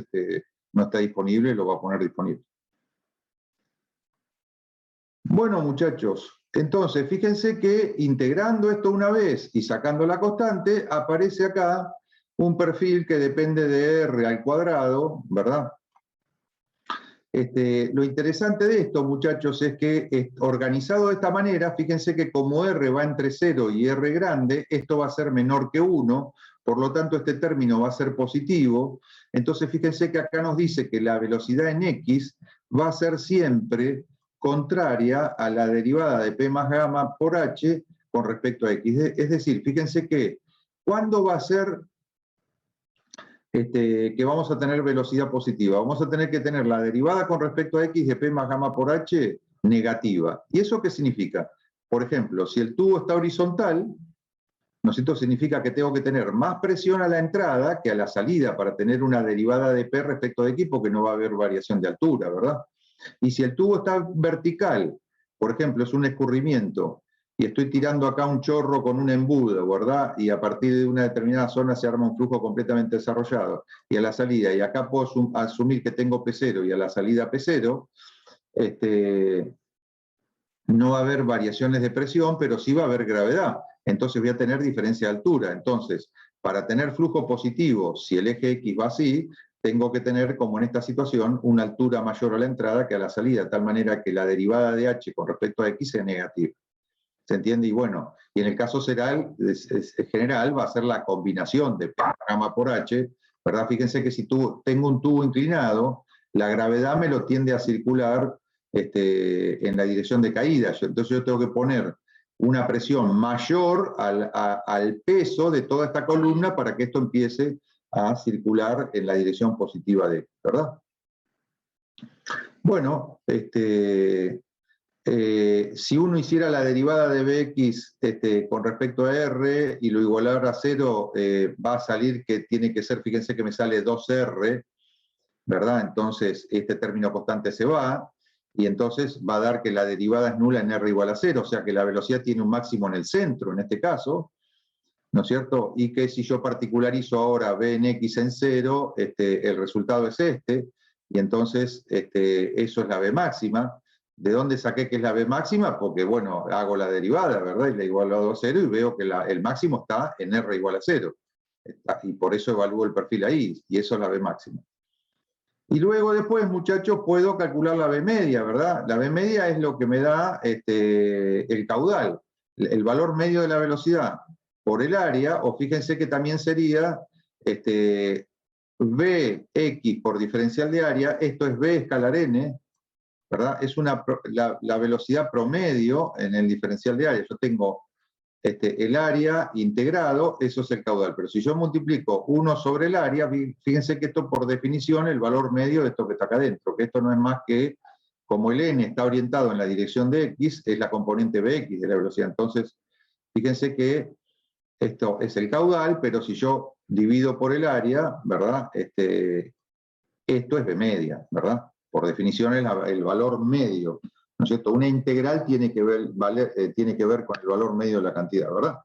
no está disponible, lo va a poner disponible. Bueno, muchachos, entonces fíjense que integrando esto una vez y sacando la constante, aparece acá un perfil que depende de R al cuadrado, ¿verdad? Lo interesante de esto, muchachos, es que organizado de esta manera, fíjense que como R va entre 0 y R grande, esto va a ser menor que 1, por lo tanto este término va a ser positivo. Entonces fíjense que acá nos dice que la velocidad en X va a ser siempre contraria a la derivada de P más gamma por H con respecto a X. Es decir, fíjense que ¿cuándo va a ser que vamos a tener velocidad positiva? Vamos a tener que tener la derivada con respecto a X de P más gamma por H negativa. ¿Y eso qué significa? Por ejemplo, si el tubo está horizontal, ¿no es cierto?, significa que tengo que tener más presión a la entrada que a la salida para tener una derivada de P respecto de X, porque no va a haber variación de altura, ¿verdad? Y si el tubo está vertical, por ejemplo, es un escurrimiento, y estoy tirando acá un chorro con un embudo, ¿verdad? Y a partir de una determinada zona se arma un flujo completamente desarrollado. Y a la salida, y acá puedo asumir que tengo P0 y a la salida P0, no va a haber variaciones de presión, pero sí va a haber gravedad. Entonces voy a tener diferencia de altura. Entonces, para tener flujo positivo, si el eje X va así, tengo que tener, como en esta situación, una altura mayor a la entrada que a la salida, de tal manera que la derivada de H con respecto a X sea negativa. ¿Se entiende? Y bueno, y en el caso general va a ser la combinación de P gamma por H, ¿verdad? Fíjense que si tengo un tubo inclinado, la gravedad me lo tiende a circular en la dirección de caída. Entonces yo tengo que poner una presión mayor al peso de toda esta columna para que esto empiece a circular en la dirección positiva de, ¿verdad? Bueno, si uno hiciera la derivada de Bx con respecto a R y lo igualara a 0, va a salir que tiene que ser, fíjense que me sale 2R, ¿verdad? Entonces este término constante se va, y entonces va a dar que la derivada es nula en R igual a 0, o sea que la velocidad tiene un máximo en el centro, en este caso, ¿no es cierto? Y que si yo particularizo ahora B en X en 0, el resultado es y entonces eso es la B máxima. ¿De dónde saqué que es la B máxima? Porque, bueno, hago la derivada, ¿verdad? Y la igualo a 0 y veo que el máximo está en R igual a 0. Y por eso evalúo el perfil ahí, y eso es la B máxima. Y luego después, muchachos, puedo calcular la B media, ¿verdad? La B media es lo que me da el caudal, el valor medio de la velocidad por el área, o fíjense que también sería Bx por diferencial de área, esto es B escalar n, ¿verdad? Es la velocidad promedio en el diferencial de área. Yo tengo el área integrado, eso es el caudal. Pero si yo multiplico 1 sobre el área, fíjense que esto por definición, el valor medio de esto que está acá adentro, que esto no es más que, como el n está orientado en la dirección de x, es la componente bx de la velocidad. Entonces, fíjense que esto es el caudal, pero si yo divido por el área, ¿verdad? Esto es b media, ¿verdad? Por definición es el valor medio, ¿no es cierto? Una integral tiene que ver con el valor medio de la cantidad, ¿verdad?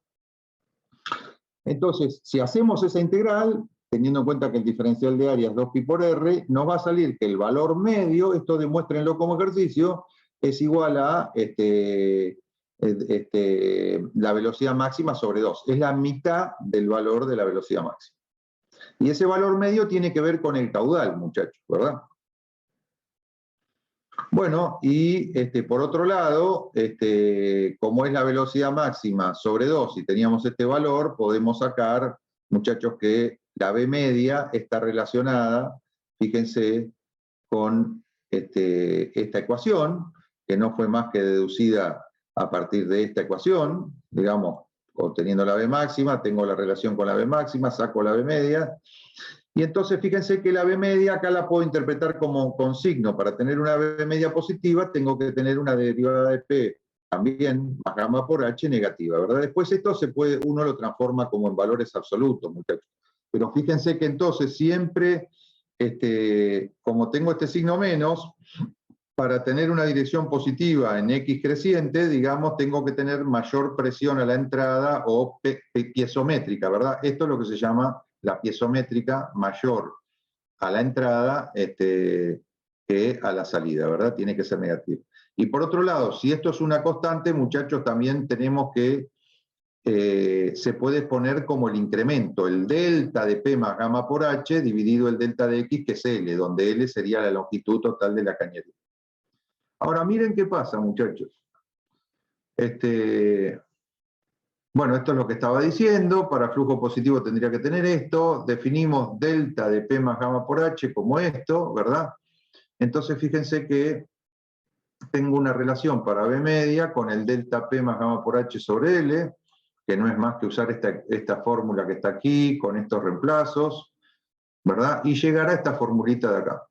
Entonces, si hacemos esa integral, teniendo en cuenta que el diferencial de área es 2pi por r, nos va a salir que el valor medio, esto demuéstrenlo como ejercicio, es igual a la velocidad máxima sobre 2. Es la mitad del valor de la velocidad máxima. Y ese valor medio tiene que ver con el caudal, muchachos, ¿verdad? Bueno, y por otro lado, como es la velocidad máxima sobre 2 y teníamos este valor, podemos sacar, muchachos, que la B media está relacionada, fíjense, con esta ecuación, que no fue más que deducida a partir de esta ecuación, digamos, obteniendo la B máxima, tengo la relación con la B máxima, saco la B media, y entonces fíjense que la B media acá la puedo interpretar como con signo. Para tener una B media positiva tengo que tener una derivada de P también más gamma por H negativa, ¿verdad? Después esto uno lo transforma como en valores absolutos, muchachos. Pero fíjense que entonces siempre, como tengo este signo menos, para tener una dirección positiva en X creciente, digamos, tengo que tener mayor presión a la entrada o piezométrica, ¿verdad? Esto es lo que se llama la piezométrica mayor a la entrada que a la salida, ¿verdad? Tiene que ser negativa. Y por otro lado, si esto es una constante, muchachos, también tenemos que, se puede poner como el incremento, el delta de P más gamma por H dividido el delta de X, que es L, donde L sería la longitud total de la cañería. Ahora miren qué pasa, muchachos. Bueno, esto es lo que estaba diciendo. Para flujo positivo tendría que tener esto. Definimos delta de P más gamma por H como esto, ¿verdad? Entonces fíjense que tengo una relación para B media con el delta P más gamma por H sobre L, que no es más que usar esta fórmula que está aquí, con estos reemplazos, ¿verdad? Y llegar a esta formulita de acá,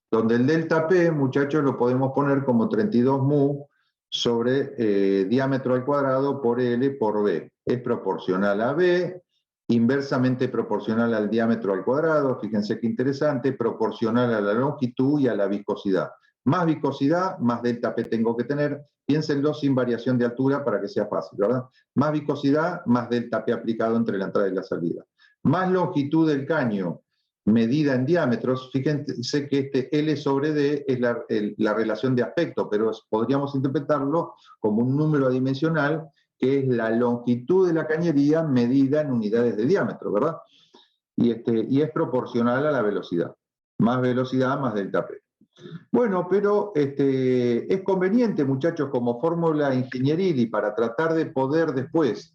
donde el delta P, muchachos, lo podemos poner como 32 mu sobre diámetro al cuadrado por L por B. Es proporcional a B, inversamente proporcional al diámetro al cuadrado, fíjense qué interesante, proporcional a la longitud y a la viscosidad. más viscosidad, más delta P tengo que tener. Piénsenlo sin variación de altura para que sea fácil, ¿verdad? Más viscosidad, más delta P aplicado entre la entrada y la salida. Más longitud del caño medida en diámetros. Fíjense que este L sobre D es la relación de aspecto, pero podríamos interpretarlo como un número adimensional, que es la longitud de la cañería medida en unidades de diámetro, ¿verdad? Y es proporcional a la velocidad. Más velocidad, más delta P. Bueno, pero es conveniente, muchachos, como fórmula ingenieril y para tratar de poder después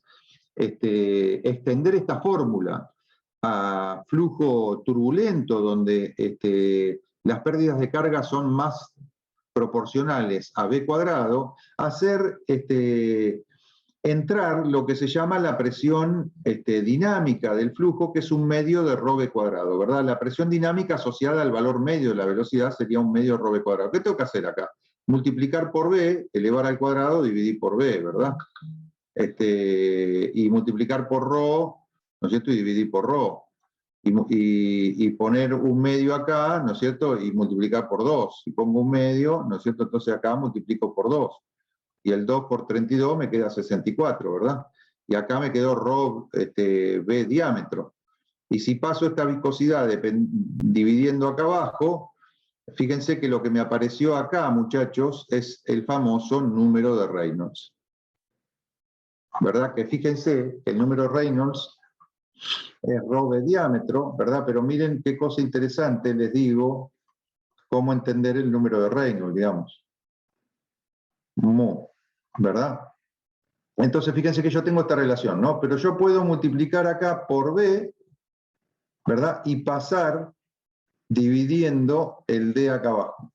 extender esta fórmula a flujo turbulento, donde las pérdidas de carga son más proporcionales a B cuadrado, hacer entrar lo que se llama la presión dinámica del flujo, que es un medio de ρ cuadrado, ¿verdad? La presión dinámica asociada al valor medio de la velocidad sería un medio de ρ cuadrado. ¿Qué tengo que hacer acá? Multiplicar por B, elevar al cuadrado, dividir por B, ¿verdad? Y multiplicar por ρ, ¿no es cierto? Y dividir por ρ. Y poner un medio acá, ¿no es cierto? Y multiplicar por 2. Si pongo un medio, ¿no es cierto? Entonces acá multiplico por 2. Y el 2 por 32 me queda 64, ¿verdad? Y acá me quedó ρ B diámetro. Y si paso esta viscosidad dividiendo acá abajo, fíjense que lo que me apareció acá, muchachos, es el famoso número de Reynolds. ¿Verdad? Que fíjense que el número de Reynolds es ρ B diámetro, ¿verdad? Pero miren qué cosa interesante, les digo, cómo entender el número de Reynolds, digamos. Mu, ¿verdad? Entonces fíjense que yo tengo esta relación, ¿no? Pero yo puedo multiplicar acá por B, ¿verdad? Y pasar dividiendo el D acá abajo.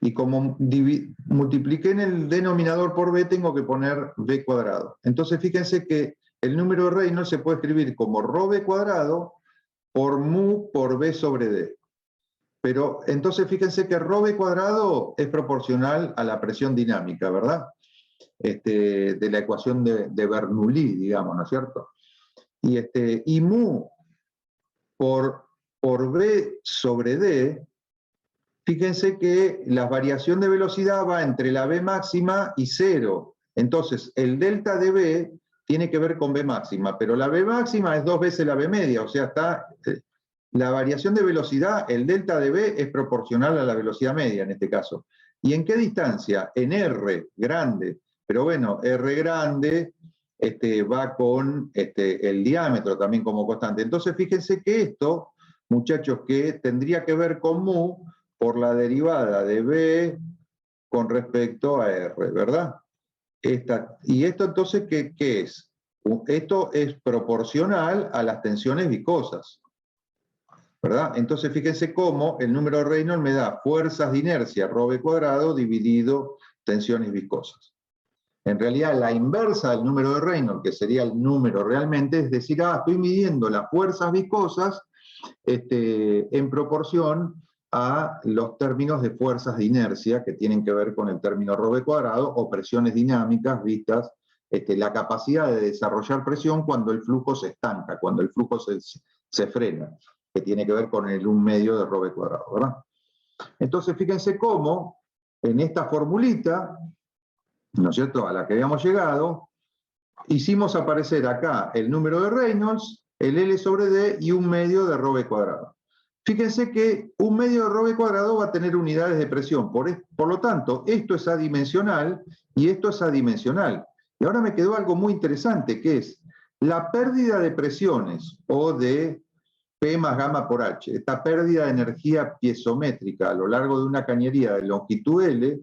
Y como multipliqué en el denominador por B, tengo que poner B cuadrado. Entonces fíjense que el número de Reynolds se puede escribir como ρ B cuadrado por mu por B sobre D. Pero entonces fíjense que ρ B cuadrado es proporcional a la presión dinámica, ¿verdad? De la ecuación de Bernoulli, digamos, ¿no es cierto? Y mu por B sobre D, fíjense que la variación de velocidad va entre la B máxima y 0. Entonces, el delta de B tiene que ver con B máxima, pero la B máxima es 2 veces la B media, o sea, la variación de velocidad, el delta de B es proporcional a la velocidad media en este caso. ¿Y en qué distancia? En R grande. Pero bueno, R grande va con el diámetro también como constante. Entonces fíjense que esto, muchachos, que tendría que ver con mu por la derivada de B con respecto a R, ¿verdad? Y esto entonces, ¿qué es? Esto es proporcional a las tensiones viscosas, ¿verdad? Entonces fíjense cómo el número de Reynolds me da fuerzas de inercia ρ B cuadrado dividido tensiones viscosas. En realidad la inversa del número de Reynolds, que sería el número realmente, es decir, estoy midiendo las fuerzas viscosas en proporción a los términos de fuerzas de inercia que tienen que ver con el término ρ B cuadrado o presiones dinámicas vistas, la capacidad de desarrollar presión cuando el flujo se estanca, cuando el flujo se frena, que tiene que ver con el 1 medio de ρ B cuadrado, ¿verdad? Entonces fíjense cómo en esta formulita, ¿no es cierto?, a la que habíamos llegado, hicimos aparecer acá el número de Reynolds, el L sobre D y 1 medio de ρ B cuadrado. Fíjense que 1 medio de ρ B cuadrado va a tener unidades de presión, por lo tanto, esto es adimensional y esto es adimensional. Y ahora me quedó algo muy interesante, que es la pérdida de presiones, o de P más gamma por H, esta pérdida de energía piezométrica a lo largo de una cañería de longitud L,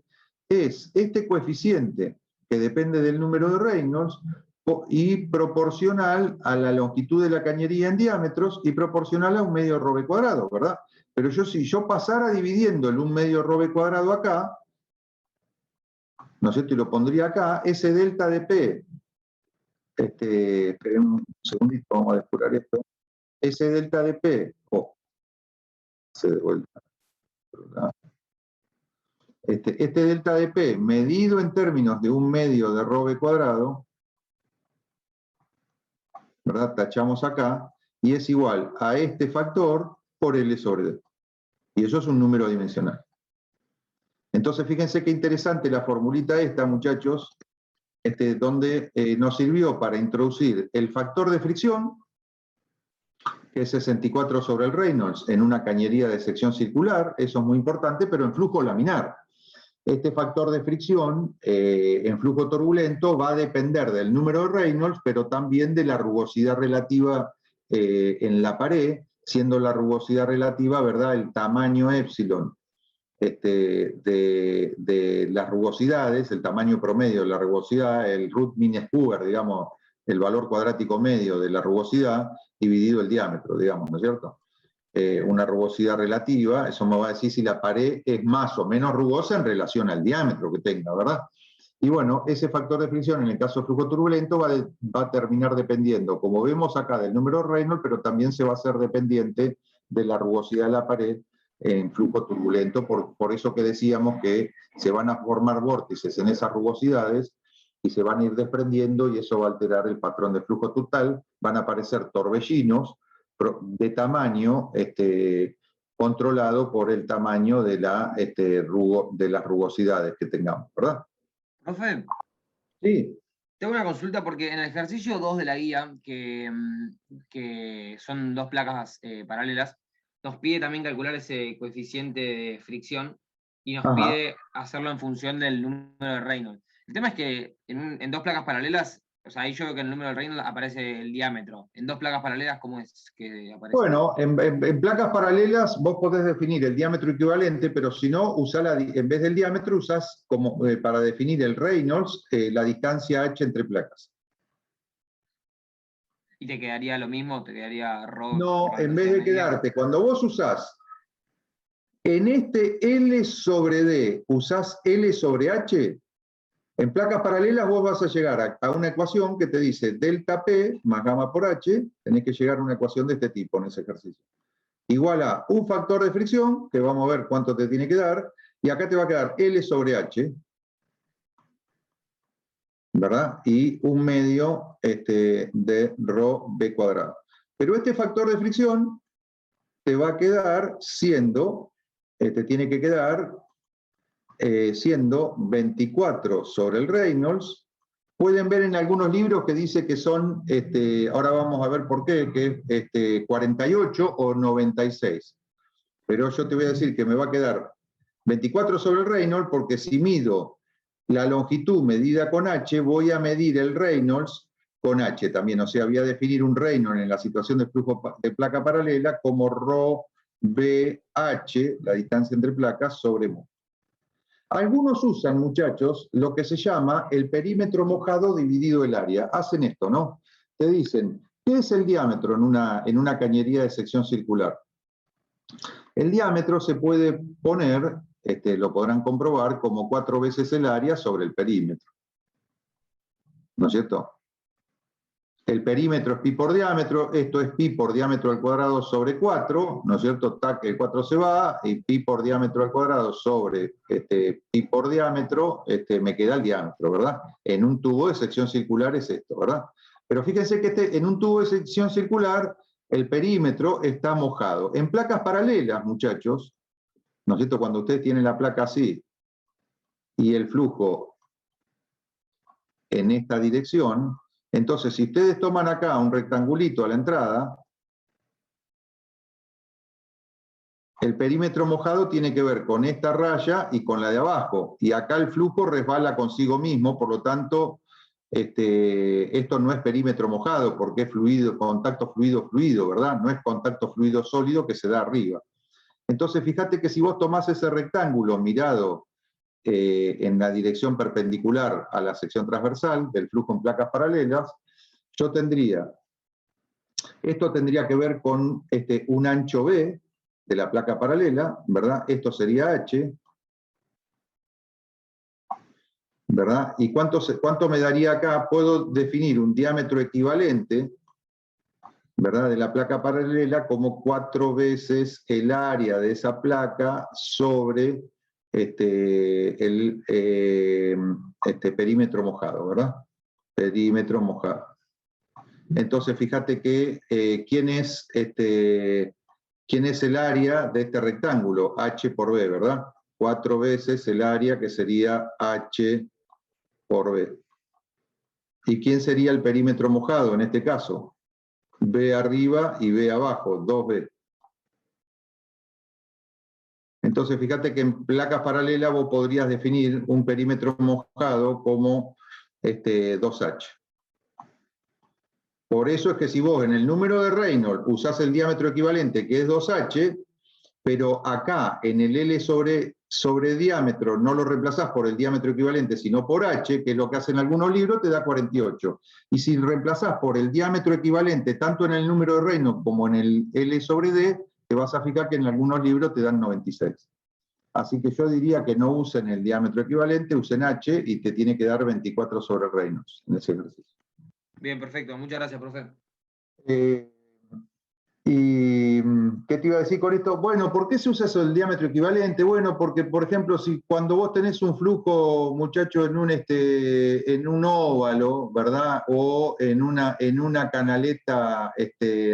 es este coeficiente que depende del número de Reynolds y proporcional a la longitud de la cañería en diámetros y proporcional a 1 medio ρ B cuadrado, ¿verdad? Pero si yo pasara dividiendo el 1 medio ρ B cuadrado acá, ¿no es cierto? Y lo pondría acá, ese delta de P, esperen un segundito, vamos a depurar esto, ese delta de P, se de vuelta, este delta de P medido en términos de 1 medio de ρ B cuadrado, ¿verdad? Tachamos acá, y es igual a este factor por L sobre D. Y eso es un número dimensional. Entonces, fíjense qué interesante la formulita esta, muchachos, donde nos sirvió para introducir el factor de fricción, que es 64 sobre el Reynolds, en una cañería de sección circular, eso es muy importante, pero en flujo laminar. Este factor de fricción en flujo turbulento va a depender del número de Reynolds, pero también de la rugosidad relativa en la pared, siendo la rugosidad relativa, ¿verdad?, el tamaño épsilon de las rugosidades, el tamaño promedio de la rugosidad, el root mean square, digamos, el valor cuadrático medio de la rugosidad, dividido el diámetro, digamos, ¿no es cierto? Una rugosidad relativa, eso me va a decir si la pared es más o menos rugosa en relación al diámetro que tenga, ¿verdad? Y bueno, ese factor de fricción en el caso de flujo turbulento va a terminar dependiendo, como vemos acá, del número de Reynolds, pero también se va a hacer dependiente de la rugosidad de la pared en flujo turbulento, por eso que decíamos que se van a formar vórtices en esas rugosidades y se van a ir desprendiendo y eso va a alterar el patrón de flujo total, van a aparecer torbellinos de tamaño controlado por el tamaño de, de las rugosidades que tengamos, ¿verdad? Profe, Sí. tengo una consulta porque en el ejercicio 2 de la guía, que son 2 placas paralelas, nos pide también calcular ese coeficiente de fricción y nos pide hacerlo en función del número de Reynolds. El tema es que en 2 placas paralelas, o sea, ahí yo veo que en el número de Reynolds aparece el diámetro. En 2 placas paralelas, ¿cómo es que aparece? Bueno, en placas paralelas vos podés definir el diámetro equivalente, pero si no, en vez del diámetro usás como, para definir el Reynolds la distancia h entre placas. ¿Y te quedaría lo mismo? ¿Te quedaría ρ? No, en vez de quedarte, cuando vos usás en este L sobre D, usás L sobre H, en placas paralelas vos vas a llegar a una ecuación que te dice delta P más gamma por H, tenés que llegar a una ecuación de este tipo en ese ejercicio. Igual a un factor de fricción, que vamos a ver cuánto te tiene que dar, y acá te va a quedar L sobre H, ¿verdad? Y un medio de ρ B cuadrado. Pero este factor de fricción te va a quedar siendo, tiene que quedar siendo 24 sobre el Reynolds. Pueden ver en algunos libros que dice que son, ahora vamos a ver por qué, que es 48 o 96. Pero yo te voy a decir que me va a quedar 24 sobre el Reynolds porque si mido la longitud medida con H, voy a medir el Reynolds con H también. O sea, voy a definir un Reynolds en la situación de flujo de placa paralela como ρ BH, la distancia entre placas, sobre mu. Algunos usan, muchachos, lo que se llama el perímetro mojado dividido el área. Hacen esto, ¿no? Te dicen, ¿qué es el diámetro en una cañería de sección circular? El diámetro se puede poner, lo podrán comprobar, como 4 veces el área sobre el perímetro. ¿No es cierto? El perímetro es pi por diámetro, esto es pi por diámetro al cuadrado sobre 4, ¿no es cierto? Tac, el 4 se va, y pi por diámetro al cuadrado sobre pi por diámetro, me queda el diámetro, ¿verdad? En un tubo de sección circular es esto, ¿verdad? Pero fíjense que en un tubo de sección circular, el perímetro está mojado. En placas paralelas, muchachos, ¿no es cierto? Cuando ustedes tienen la placa así, y el flujo en esta dirección, entonces, si ustedes toman acá un rectangulito a la entrada, el perímetro mojado tiene que ver con esta raya y con la de abajo. Y acá el flujo resbala consigo mismo, por lo tanto, esto no es perímetro mojado, porque es fluido, contacto fluido-fluido, ¿verdad? No es contacto fluido-sólido que se da arriba. Entonces, fíjate que si vos tomás ese rectángulo mirado en la dirección perpendicular a la sección transversal del flujo en placas paralelas, yo tendría, esto tendría que ver con un ancho B de la placa paralela, ¿verdad? Esto sería H, ¿verdad? ¿Y cuánto me daría acá? Puedo definir un diámetro equivalente, ¿verdad?, de la placa paralela como 4 veces el área de esa placa sobre el perímetro mojado, ¿verdad? Perímetro mojado. Entonces, fíjate que ¿quién es ¿quién es el área de este rectángulo? H por B, ¿verdad? 4 veces el área que sería H por B. ¿Y quién sería el perímetro mojado en este caso? B arriba y B abajo, 2B. Entonces, fíjate que en placas paralelas vos podrías definir un perímetro mojado como 2H. Por eso es que si vos en el número de Reynolds usás el diámetro equivalente, que es 2H, pero acá en el L sobre diámetro no lo reemplazás por el diámetro equivalente, sino por H, que es lo que hacen algunos libros, te da 48. Y si reemplazás por el diámetro equivalente, tanto en el número de Reynolds como en el L sobre D, te vas a fijar que en algunos libros te dan 96. Así que yo diría que no usen el diámetro equivalente, usen H y te tiene que dar 24 sobre Reynolds en ese ejercicio. Bien, perfecto. Muchas gracias, profe. ¿Y qué te iba a decir con esto? Bueno, ¿por qué se usa eso del diámetro equivalente? Bueno, porque, por ejemplo, si cuando vos tenés un flujo, muchacho, en un óvalo, ¿verdad? O en una canaleta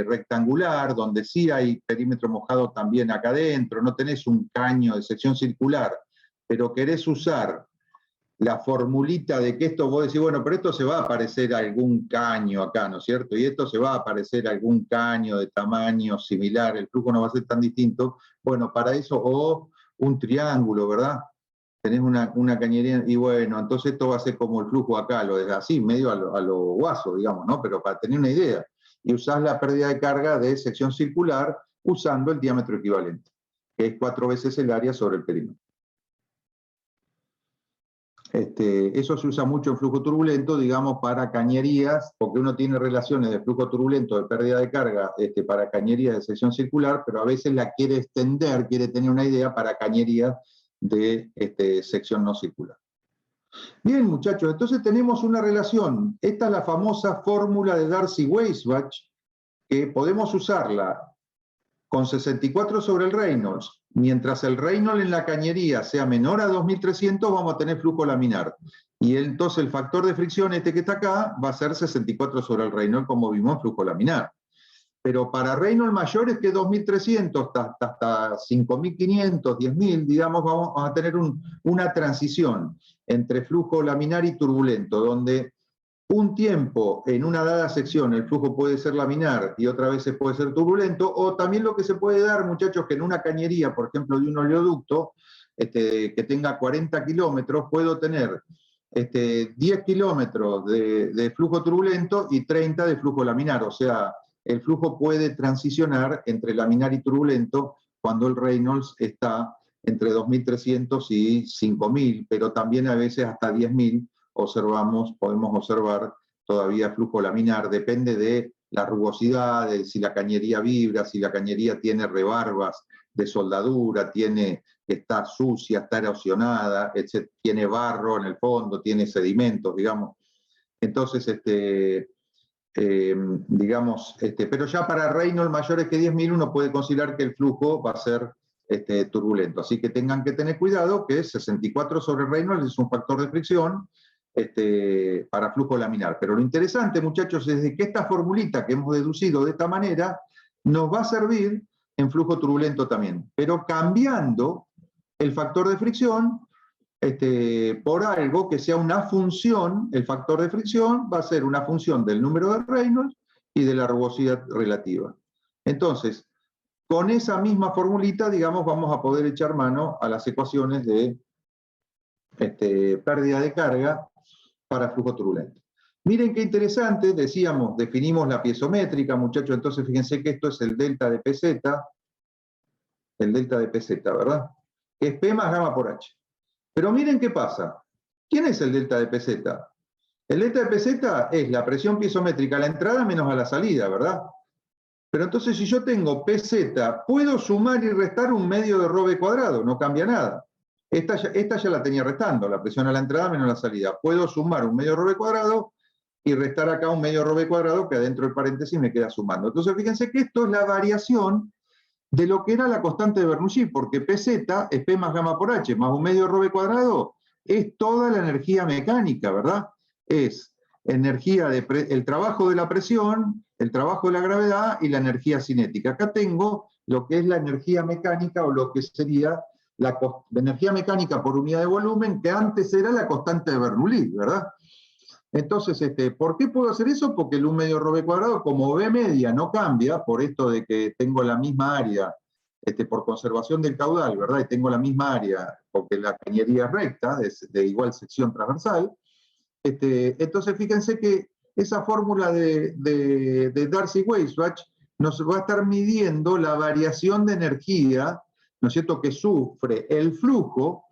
rectangular, donde sí hay perímetro mojado también acá adentro, no tenés un caño de sección circular, pero querés usar la formulita de que esto, vos decís, bueno, pero esto se va a parecer a algún caño acá, ¿no es cierto? Y esto se va a parecer a algún caño de tamaño similar, el flujo no va a ser tan distinto. Bueno, para eso, o un triángulo, ¿verdad? Tenés una cañería, y bueno, entonces esto va a ser como el flujo acá, lo dejas así, medio a lo guaso, digamos, ¿no? Pero para tener una idea. Y usás la pérdida de carga de sección circular usando el diámetro equivalente, que es 4 veces el área sobre el perímetro. Eso se usa mucho en flujo turbulento, digamos, para cañerías, porque uno tiene relaciones de flujo turbulento, de pérdida de carga, para cañerías de sección circular, pero a veces la quiere extender, quiere tener una idea para cañerías de sección no circular. Bien, muchachos, entonces tenemos una relación. Esta es la famosa fórmula de Darcy-Weisbach, que podemos usarla con 64 sobre el Reynolds. Mientras el Reynolds en la cañería sea menor a 2300, vamos a tener flujo laminar. Y entonces el factor de fricción, que está acá, va a ser 64 sobre el Reynolds, como vimos en flujo laminar. Pero para Reynolds mayores que 2300, hasta 5500, 10000, digamos, vamos a tener una transición entre flujo laminar y turbulento, donde un tiempo en una dada sección el flujo puede ser laminar y otras veces puede ser turbulento, o también lo que se puede dar, muchachos, que en una cañería, por ejemplo, de un oleoducto, que tenga 40 kilómetros, puedo tener 10 kilómetros de flujo turbulento y 30 de flujo laminar, o sea, el flujo puede transicionar entre laminar y turbulento cuando el Reynolds está entre 2300 y 5000, pero también a veces hasta 10000, podemos observar todavía flujo laminar, depende de la rugosidad, de si la cañería vibra, si la cañería tiene rebarbas de soldadura, está sucia, está erosionada, tiene barro en el fondo, tiene sedimentos, digamos. Entonces, pero ya para Reynolds mayores que 10.000 uno puede considerar que el flujo va a ser turbulento. Así que tengan que tener cuidado que 64 sobre Reynolds es un factor de fricción, para flujo laminar. Pero lo interesante, muchachos, es de que esta formulita que hemos deducido de esta manera nos va a servir en flujo turbulento también, pero cambiando el factor de fricción por algo que sea una función. El factor de fricción va a ser una función del número de Reynolds y de la rugosidad relativa. Entonces, con esa misma formulita, digamos, vamos a poder echar mano a las ecuaciones de pérdida de carga para flujo turbulento. Miren qué interesante, decíamos, definimos la piezométrica, muchachos, entonces fíjense que esto es el delta de PZ, ¿verdad? Que es P más gamma por H. Pero miren qué pasa. ¿Quién es el delta de PZ? El delta de PZ es la presión piezométrica a la entrada menos a la salida, ¿verdad? Pero entonces si yo tengo PZ, puedo sumar y restar un medio de ρ cuadrado, no cambia nada. Esta ya la tenía restando, la presión a la entrada menos la salida. Puedo sumar un medio ρ cuadrado y restar acá un medio ρ cuadrado que adentro del paréntesis me queda sumando. Entonces fíjense que esto es la variación de lo que era la constante de Bernoulli, porque PZ es P más gamma por H, más un medio ρ cuadrado, es toda la energía mecánica, ¿verdad? Es energía el trabajo de la presión, el trabajo de la gravedad y la energía cinética. Acá tengo lo que es la energía mecánica o lo que sería la energía mecánica por unidad de volumen, que antes era la constante de Bernoulli, ¿verdad? Entonces, ¿por qué puedo hacer eso? Porque el 1 medio ρ cuadrado, como B media no cambia, por esto de que tengo la misma área, por conservación del caudal, ¿verdad? Y tengo la misma área, porque la cañería es recta, de igual sección transversal. Entonces, fíjense que esa fórmula de Darcy-Weisbach nos va a estar midiendo la variación de energía, ¿no es cierto?, que sufre el flujo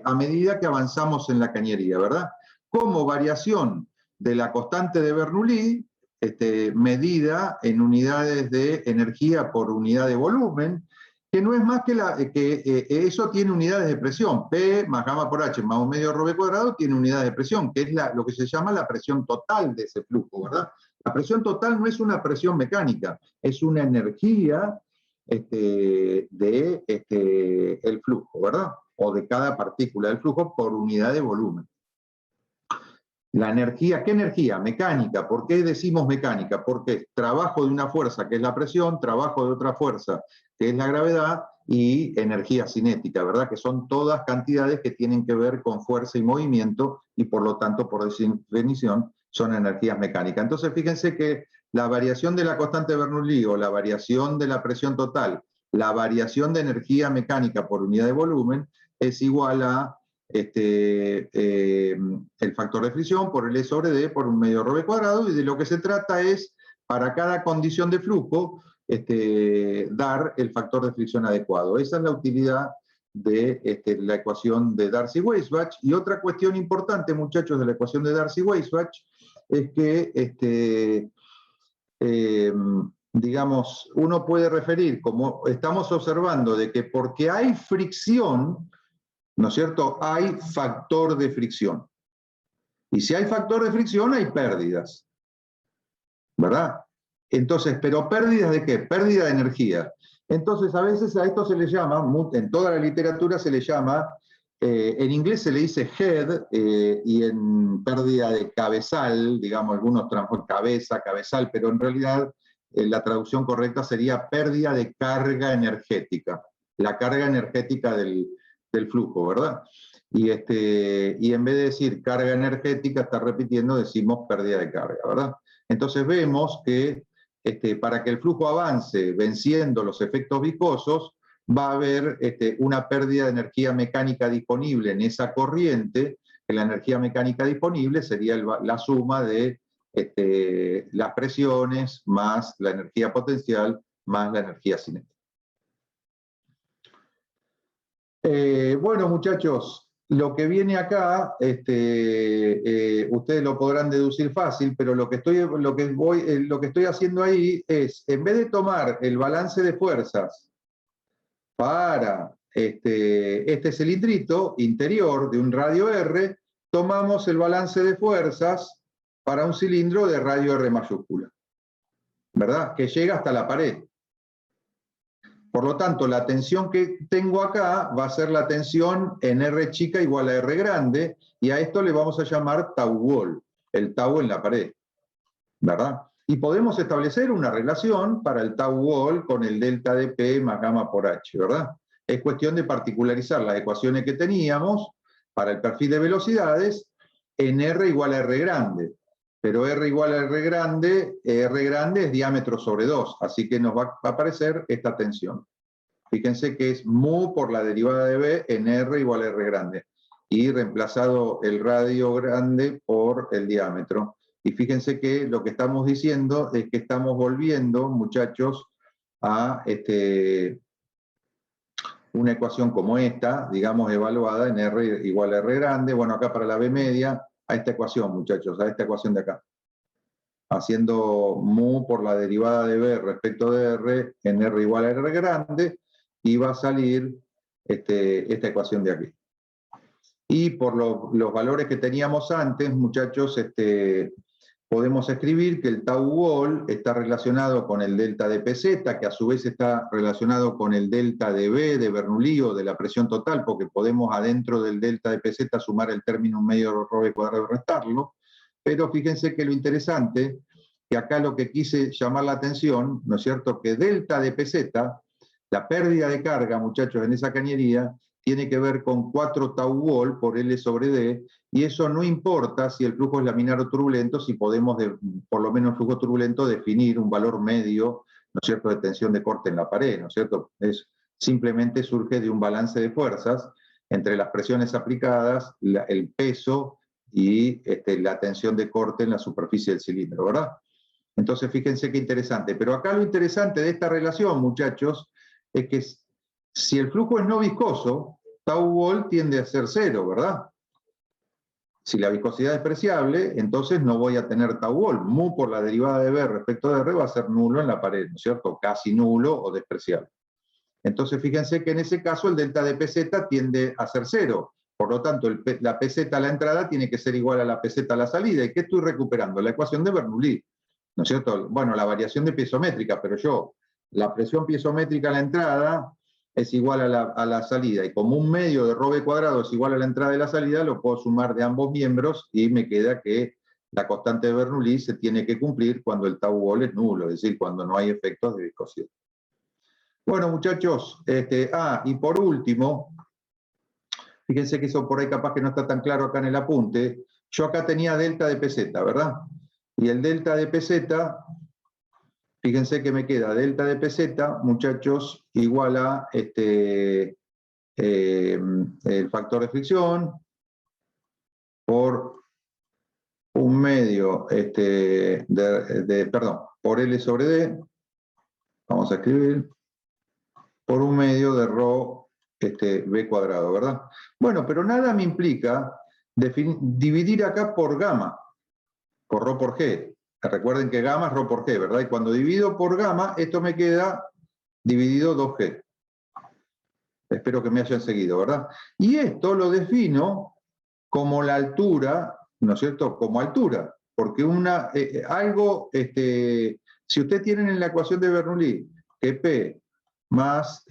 a medida que avanzamos en la cañería, ¿verdad? Como variación de la constante de Bernoulli, medida en unidades de energía por unidad de volumen, que no es más que eso tiene unidades de presión. P más gamma por H más 1 medio ρ cuadrado tiene unidades de presión, que es lo que se llama la presión total de ese flujo, ¿verdad? La presión total no es una presión mecánica, es una energía el flujo, ¿verdad? O de cada partícula del flujo por unidad de volumen. La energía, ¿qué energía? Mecánica. ¿Por qué decimos mecánica? Porque es trabajo de una fuerza, que es la presión, trabajo de otra fuerza, que es la gravedad, y energía cinética, ¿verdad? Que son todas cantidades que tienen que ver con fuerza y movimiento, y por lo tanto, por definición, son energías mecánicas. Entonces, fíjense que la variación de la constante de Bernoulli, o la variación de la presión total, la variación de energía mecánica por unidad de volumen, es igual a el factor de fricción por L sobre D por 1 medio ρ cuadrado, y de lo que se trata es, para cada condición de flujo, dar el factor de fricción adecuado. Esa es la utilidad de la ecuación de Darcy-Weisbach. Y otra cuestión importante, muchachos, de la ecuación de Darcy-Weisbach es que, digamos, uno puede referir, como estamos observando, de que porque hay fricción, ¿no es cierto?, hay factor de fricción. Y si hay factor de fricción, hay pérdidas, ¿verdad? Entonces, ¿pero pérdidas de qué? Pérdida de energía. Entonces, a veces a esto se le llama, en toda la literatura se le llama, en inglés se le dice head, y en pérdida de cabezal, digamos, algunos cabeza, cabezal, pero en realidad la traducción correcta sería pérdida de carga energética. La carga energética del flujo, ¿verdad? Y en vez de decir carga energética, está repitiendo, decimos pérdida de carga, ¿verdad? Entonces vemos que para que el flujo avance venciendo los efectos viscosos, va a haber una pérdida de energía mecánica disponible en esa corriente, que la energía mecánica disponible sería la suma de las presiones más la energía potencial más la energía cinética. Bueno, muchachos, lo que viene acá, ustedes lo podrán deducir fácil, pero lo que estoy haciendo ahí es, en vez de tomar el balance de fuerzas para este cilindrito interior de un radio R, tomamos el balance de fuerzas para un cilindro de radio R mayúscula, ¿verdad? Que llega hasta la pared. Por lo tanto, la tensión que tengo acá va a ser la tensión en R chica igual a R grande, y a esto le vamos a llamar tau wall, el tau en la pared, ¿verdad? Y podemos establecer una relación para el tau wall con el delta de P más gamma por H, ¿verdad? Es cuestión de particularizar las ecuaciones que teníamos para el perfil de velocidades en R igual a R grande. Pero R igual a R grande es diámetro sobre 2, así que nos va a aparecer esta tensión. Fíjense que es mu por la derivada de B en R igual a R grande. Y reemplazado el radio grande por el diámetro. Y fíjense que lo que estamos diciendo es que estamos volviendo, muchachos, a una ecuación como esta, digamos, evaluada en R igual a R grande. Bueno, acá para la B media, a esta ecuación, muchachos, a esta ecuación de acá. Haciendo mu por la derivada de B respecto de R en R igual a R grande, y va a salir esta ecuación de aquí. Y por los valores que teníamos antes, muchachos, podemos escribir que el tau wall está relacionado con el delta de PZ, que a su vez está relacionado con el delta de B, de Bernoulli, o de la presión total, porque podemos adentro del delta de PZ sumar el término 1 medio ρ cuadrado y restarlo. Pero fíjense que lo interesante que acá lo que quise llamar la atención, ¿no es cierto?, que delta de PZ, la pérdida de carga, muchachos, en esa cañería, tiene que ver con 4 tau vol por L sobre D, y eso no importa si el flujo es laminar o turbulento, si podemos, por lo menos en flujo turbulento, definir un valor medio, ¿no es cierto?, de tensión de corte en la pared, ¿no es cierto? Simplemente surge de un balance de fuerzas entre las presiones aplicadas, el peso y la tensión de corte en la superficie del cilindro, ¿verdad? Entonces, fíjense qué interesante. Pero acá lo interesante de esta relación, muchachos, es que si el flujo es no viscoso, tau vol tiende a ser 0, ¿verdad? Si la viscosidad es despreciable, entonces no voy a tener tau vol. Mu por la derivada de B respecto de R va a ser nulo en la pared, ¿no es cierto? Casi nulo o despreciable. Entonces, fíjense que en ese caso el delta de PZ tiende a ser 0. Por lo tanto, la PZ a la entrada tiene que ser igual a la PZ a la salida. ¿Y qué estoy recuperando? La ecuación de Bernoulli, ¿no es cierto? Bueno, la variación de piezométrica, pero la presión piezométrica a la entrada es igual a la salida. Y como un medio de ρ b cuadrado es igual a la entrada y la salida, lo puedo sumar de ambos miembros y me queda que la constante de Bernoulli se tiene que cumplir cuando el tau vol es nulo, es decir, cuando no hay efectos de viscosidad. Bueno, muchachos, y por último, fíjense que eso por ahí capaz que no está tan claro acá en el apunte. Yo acá tenía delta de PZ, ¿verdad? Y el delta de PZ, fíjense que me queda delta de PZ, muchachos, igual a el factor de fricción por un medio, por L sobre D, vamos a escribir, por un medio de ρ b cuadrado, ¿verdad? Bueno, pero nada me implica dividir acá por gamma, por ρ por g. Recuerden que gamma es ρ por g, ¿verdad? Y cuando divido por gamma, esto me queda dividido 2g. Espero que me hayan seguido, ¿verdad? Y esto lo defino como la altura, ¿no es cierto? Como altura. Porque si ustedes tienen en la ecuación de Bernoulli que P más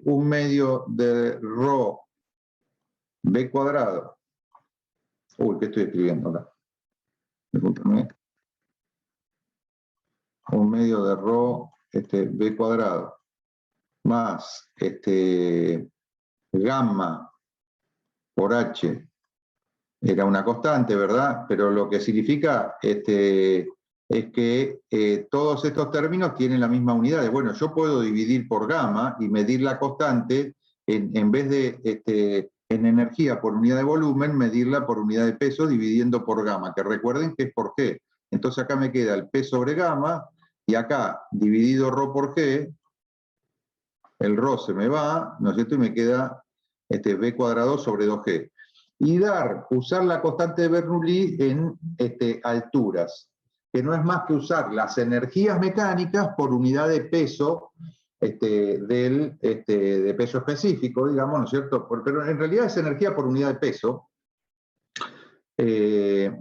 un medio de ρ b cuadrado. Uy, ¿qué estoy escribiendo acá? Discúlpenme. Un medio de ρ b cuadrado más gamma por h era una constante, ¿verdad? Pero lo que significa es que todos estos términos tienen la misma unidad. Bueno, yo puedo dividir por gamma y medir la constante en vez de en energía por unidad de volumen, medirla por unidad de peso dividiendo por gamma, que recuerden que es por G. Entonces acá me queda el P sobre gamma y acá dividido ρ por G, el ρ se me va, ¿no es cierto? Y me queda B cuadrado sobre 2G. Y usar la constante de Bernoulli en alturas, que no es más que usar las energías mecánicas por unidad de peso de peso específico, digamos, ¿no es cierto? Pero en realidad es energía por unidad de peso el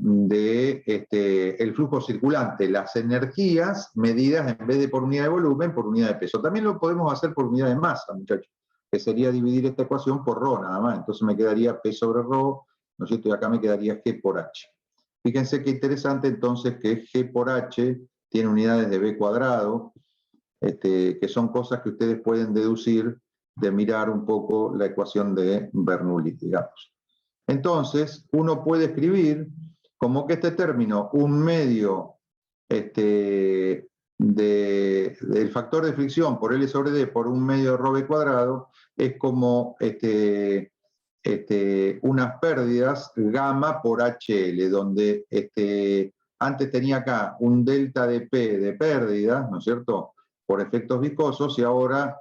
flujo circulante, las energías medidas en vez de por unidad de volumen, por unidad de peso. También lo podemos hacer por unidad de masa, muchachos, que sería dividir esta ecuación por ρ nada más. Entonces me quedaría P sobre ρ, ¿no es cierto? Y acá me quedaría G por H. Fíjense qué interesante entonces que G por H tiene unidades de B cuadrado, que son cosas que ustedes pueden deducir de mirar un poco la ecuación de Bernoulli, digamos. Entonces, uno puede escribir como que este término, un medio del factor de fricción por L sobre D por un medio de ρ b cuadrado, es como unas pérdidas gamma por HL, donde antes tenía acá un delta de P de pérdidas, ¿no es cierto?, por efectos viscosos, y ahora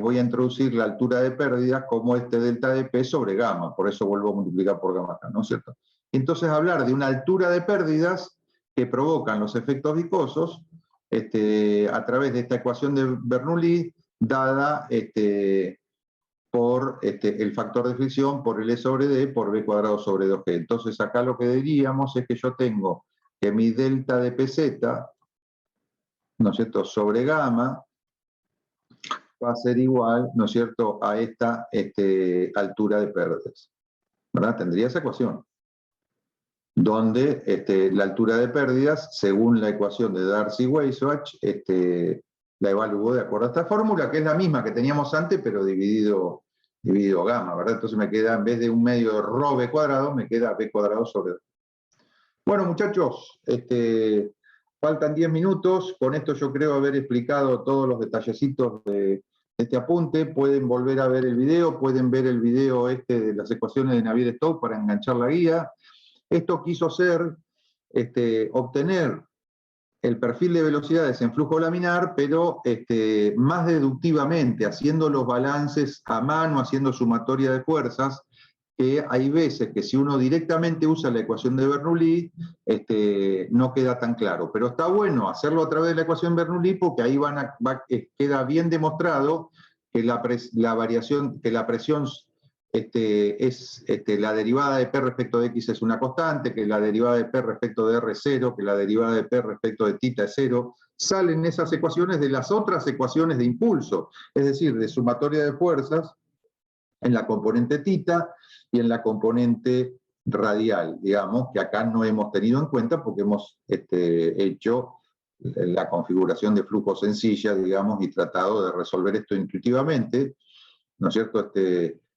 voy a introducir la altura de pérdidas como delta de P sobre gamma, por eso vuelvo a multiplicar por gamma acá, ¿no es cierto? Entonces hablar de una altura de pérdidas que provocan los efectos viscosos a través de esta ecuación de Bernoulli dada por el factor de fricción por L sobre D por B cuadrado sobre 2G. Entonces acá lo que diríamos es que yo tengo que mi delta de PZ, ¿no es cierto?, sobre gamma, va a ser igual, ¿no es cierto?, a esta altura de pérdidas. ¿Verdad? Tendría esa ecuación. donde la altura de pérdidas, según la ecuación de Darcy-Weisbach, la evaluó de acuerdo a esta fórmula, que es la misma que teníamos antes, pero dividido gamma, ¿verdad? Entonces me queda, en vez de un medio de ρ b cuadrado, me queda b cuadrado sobre 2. Bueno, muchachos, faltan 10 minutos. Con esto yo creo haber explicado todos los detallecitos de este apunte. Pueden volver a ver el video, pueden ver el video de las ecuaciones de Navier-Stokes para enganchar la guía. Esto quiso ser obtener el perfil de velocidades en flujo laminar, pero más deductivamente, haciendo los balances a mano, haciendo sumatoria de fuerzas, que hay veces que si uno directamente usa la ecuación de Bernoulli, no queda tan claro. Pero está bueno hacerlo a través de la ecuación de Bernoulli, porque ahí queda bien demostrado que la presión la derivada de P respecto de X es una constante, que la derivada de P respecto de R es 0, que la derivada de P respecto de θ es 0, salen esas ecuaciones de las otras ecuaciones de impulso, es decir, de sumatoria de fuerzas en la componente θ y en la componente radial, digamos, que acá no hemos tenido en cuenta porque hemos hecho la configuración de flujo sencilla, digamos, y tratado de resolver esto intuitivamente, ¿no es cierto?,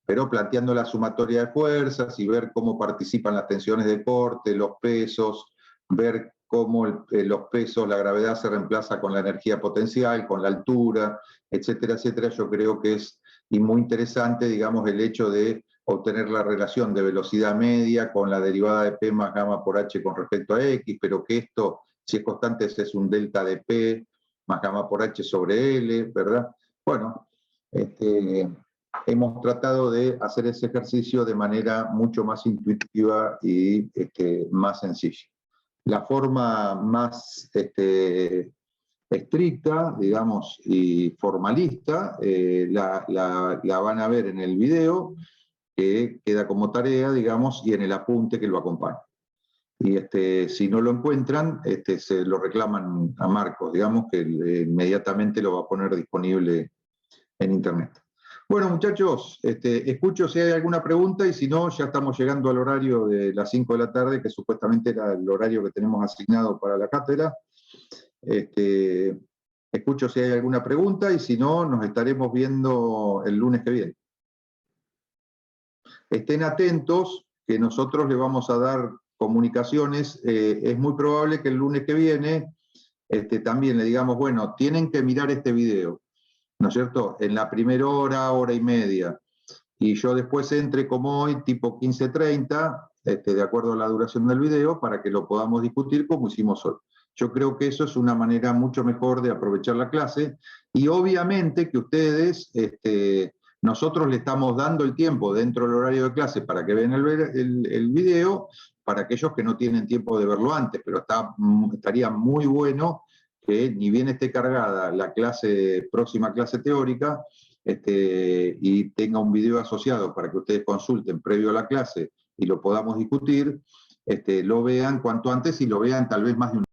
pero planteando la sumatoria de fuerzas y ver cómo participan las tensiones de corte, los pesos, ver cómo los pesos, la gravedad se reemplaza con la energía potencial, con la altura, etcétera, etcétera. Yo creo que es muy interesante, digamos, el hecho de obtener la relación de velocidad media con la derivada de P más gamma por H con respecto a X, pero que esto, si es constante, es un delta de P más gamma por H sobre L, ¿verdad? Bueno, hemos tratado de hacer ese ejercicio de manera mucho más intuitiva y más sencilla. La forma más estricta, digamos, y formalista, la van a ver en el video, que queda como tarea, digamos, y en el apunte que lo acompaña. Y si no lo encuentran, se lo reclaman a Marcos, digamos, que inmediatamente lo va a poner disponible en internet. Bueno, muchachos, escucho si hay alguna pregunta y si no, ya estamos llegando al horario de las 5 de la tarde, que supuestamente era el horario que tenemos asignado para la cátedra. Escucho si hay alguna pregunta y si no, nos estaremos viendo el lunes que viene. Estén atentos, que nosotros le vamos a dar comunicaciones. Es muy probable que el lunes que viene también le digamos, bueno, tienen que mirar este video, ¿no es cierto?, en la primera hora y media, y yo después entre como hoy, tipo 15:30, de acuerdo a la duración del video, para que lo podamos discutir como hicimos hoy. Yo creo que eso es una manera mucho mejor de aprovechar la clase, y obviamente que ustedes, nosotros le estamos dando el tiempo dentro del horario de clase para que vean el video, para aquellos que no tienen tiempo de verlo antes, pero estaría muy bueno que ni bien esté cargada la próxima clase teórica, y tenga un video asociado para que ustedes consulten previo a la clase y lo podamos discutir, lo vean cuanto antes y lo vean tal vez más de una